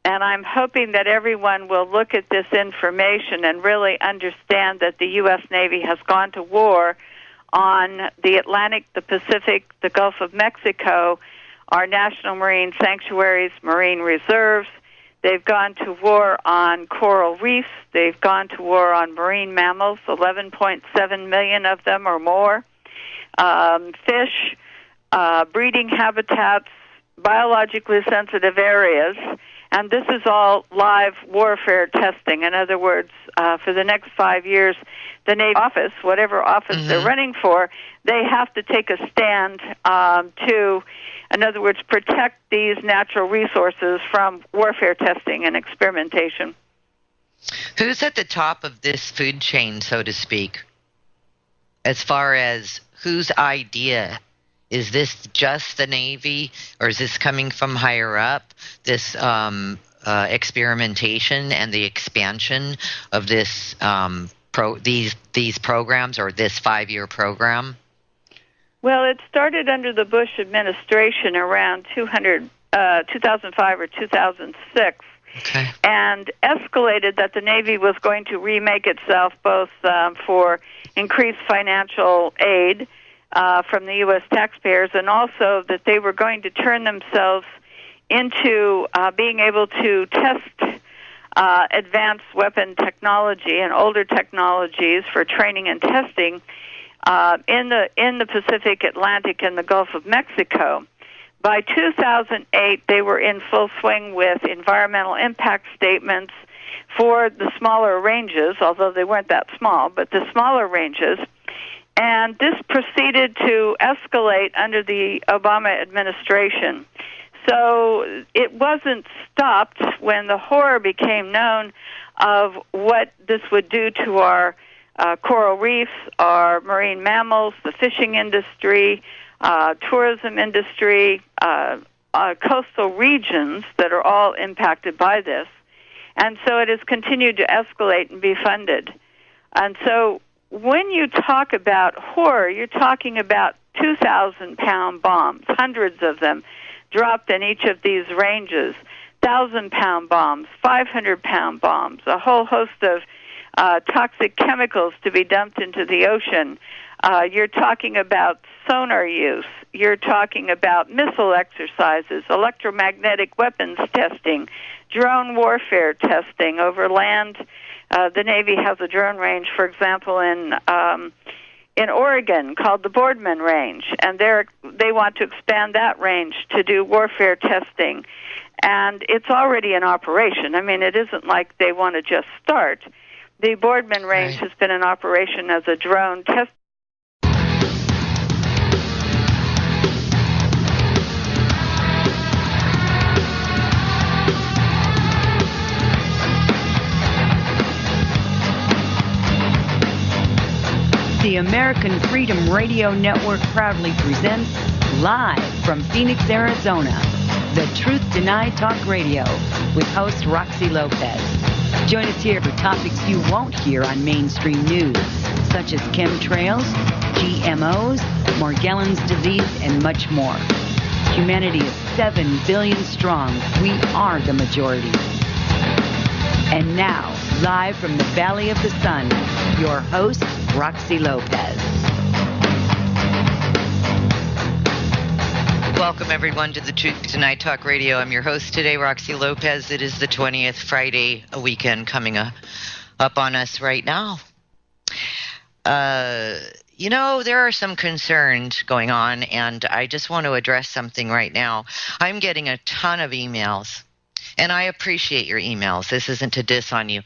And I'm hoping that everyone will look at this information and really understand that the U.S. Navy has gone to war on the Atlantic, the Pacific, the Gulf of Mexico, our national marine sanctuaries, marine reserves. They've gone to war on coral reefs. They've gone to war on marine mammals, 11.7 million of them or more, fish, breeding habitats, biologically sensitive areas. And this is all live warfare testing. In other words, for the next 5 years, the Navy office, whatever office they're running for, they have to take a stand to, in other words, protect these natural resources from warfare testing and experimentation. Who's at the top of this food chain, so to speak, as far as whose idea? Is this just the Navy, or is this coming from higher up, this experimentation and the expansion of this these programs, or this 5-year program? Well, it started under the Bush administration around 2005 or 2006, and escalated that the Navy was going to remake itself both for increased financial aid from the U.S. taxpayers, and also that they were going to turn themselves into being able to test advanced weapon technology and older technologies for training and testing in the Pacific, Atlantic, and the Gulf of Mexico. By 2008, they were in full swing with environmental impact statements for the smaller ranges, although they weren't that small, but the smaller ranges. And this proceeded to escalate under the Obama administration. So it wasn't stopped when the horror became known of what this would do to our coral reefs, our marine mammals, the fishing industry, tourism industry, coastal regions that are all impacted by this. And so it has continued to escalate and be funded. And so when you talk about horror, you're talking about 2,000-pound bombs, hundreds of them dropped in each of these ranges, 1,000-pound bombs, 500-pound bombs, a whole host of toxic chemicals to be dumped into the ocean. You're talking about sonar use. You're talking about missile exercises, electromagnetic weapons testing, drone warfare testing over land. The Navy has a drone range, for example, in Oregon called the Boardman Range, and they want to expand that range to do warfare testing. And it's already in operation. I mean, it isn't like they want to just start. The Boardman Range has been in operation as a drone test. The American Freedom Radio Network proudly presents, live from Phoenix, Arizona, The Truth Denied Talk Radio with host Roxy Lopez. Join us here for topics you won't hear on mainstream news, such as chemtrails, GMOs, Morgellons disease, and much more. Humanity is 7 billion strong. We are the majority. And now, live from the Valley of the Sun, your host, Roxy Lopez. Welcome, everyone, to the Truth Tonight Talk Radio. I'm your host today, Roxy Lopez. It is the 20th Friday, a weekend coming up on us right now. there are some concerns going on, and I just want to address something right now. I'm getting a ton of emails, and I appreciate your emails. This isn't to diss on you.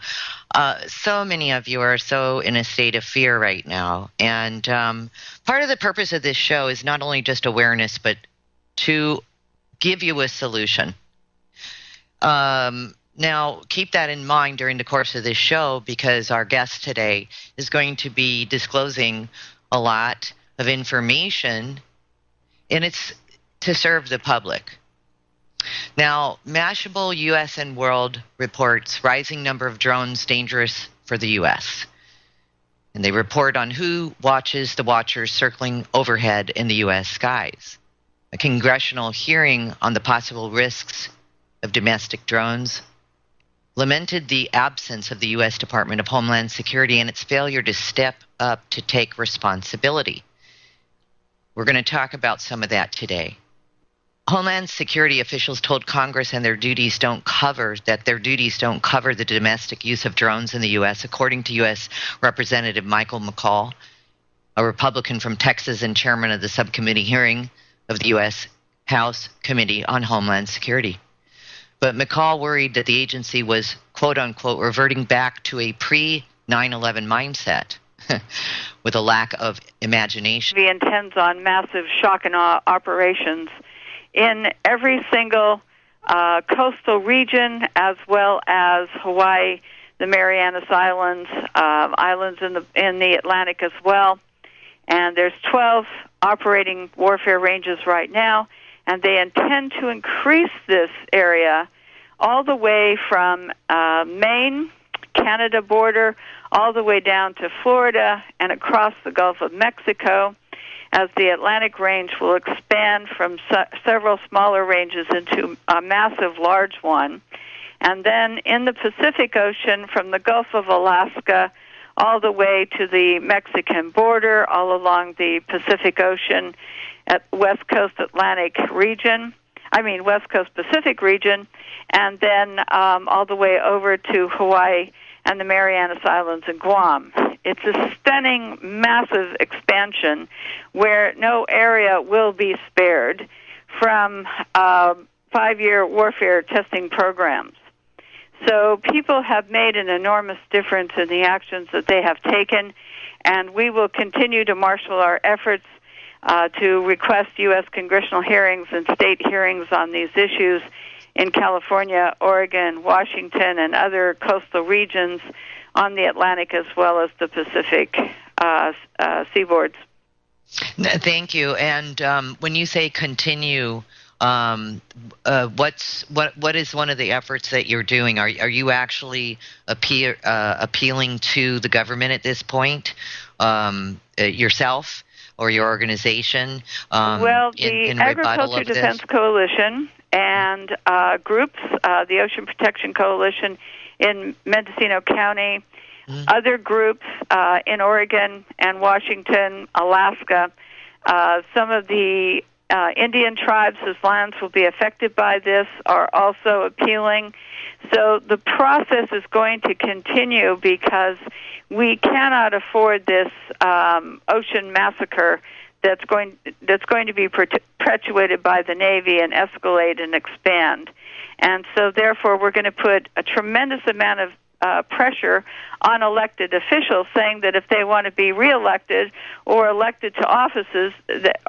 So many of you are so in a state of fear right now, and part of the purpose of this show is not only just awareness, but to give you a solution. Now, keep that in mind during the course of this show, because our guest today is going to be disclosing a lot of information, and it's to serve the public. Now, Mashable U.S. and World reports rising number of drones dangerous for the U.S., and they report on who watches the watchers circling overhead in the U.S. skies. A congressional hearing on the possible risks of domestic drones lamented the absence of the U.S. Department of Homeland Security and its failure to step up to take responsibility. We're going to talk about some of that today. Homeland Security officials told Congress their duties don't cover the domestic use of drones in the U.S., according to U.S. Representative Michael McCall, a Republican from Texas and chairman of the subcommittee hearing of the U.S. House Committee on Homeland Security. But McCall worried that the agency was, quote unquote, reverting back to a pre-9/11 mindset with a lack of imagination. He intends on massive shock and awe operations in every single coastal region, as well as Hawaii, the Marianas Islands, islands in the Atlantic as well. And there's 12 operating warfare ranges right now, and they intend to increase this area all the way from Maine, Canada border, all the way down to Florida and across the Gulf of Mexico, as the Atlantic range will expand from several smaller ranges into a massive large one. And then in the Pacific Ocean, from the Gulf of Alaska all the way to the Mexican border, all along the Pacific Ocean at West Coast West Coast Pacific region, and then all the way over to Hawaii and the Marianas Islands and Guam. It's a stunning, massive expansion where no area will be spared from 5-year warfare testing programs. So people have made an enormous difference in the actions that they have taken, and we will continue to marshal our efforts to request U.S. congressional hearings and state hearings on these issues in California, Oregon, Washington, and other coastal regions on the Atlantic as well as the Pacific seaboards. Thank you. And when you say continue, what is one of the efforts that you're doing? Are you actually appealing to the government at this point, yourself or your organization? The Agriculture Defense Coalition and groups, the Ocean Protection Coalition in Mendocino County, other groups in Oregon and Washington, Alaska, some of the Indian tribes whose lands will be affected by this are also appealing. So the process is going to continue because we cannot afford this ocean massacre that's going to be perpetuated by the Navy and escalate and expand. And so therefore we're going to put a tremendous amount of pressure on elected officials, saying that if they want to be reelected or elected to offices, that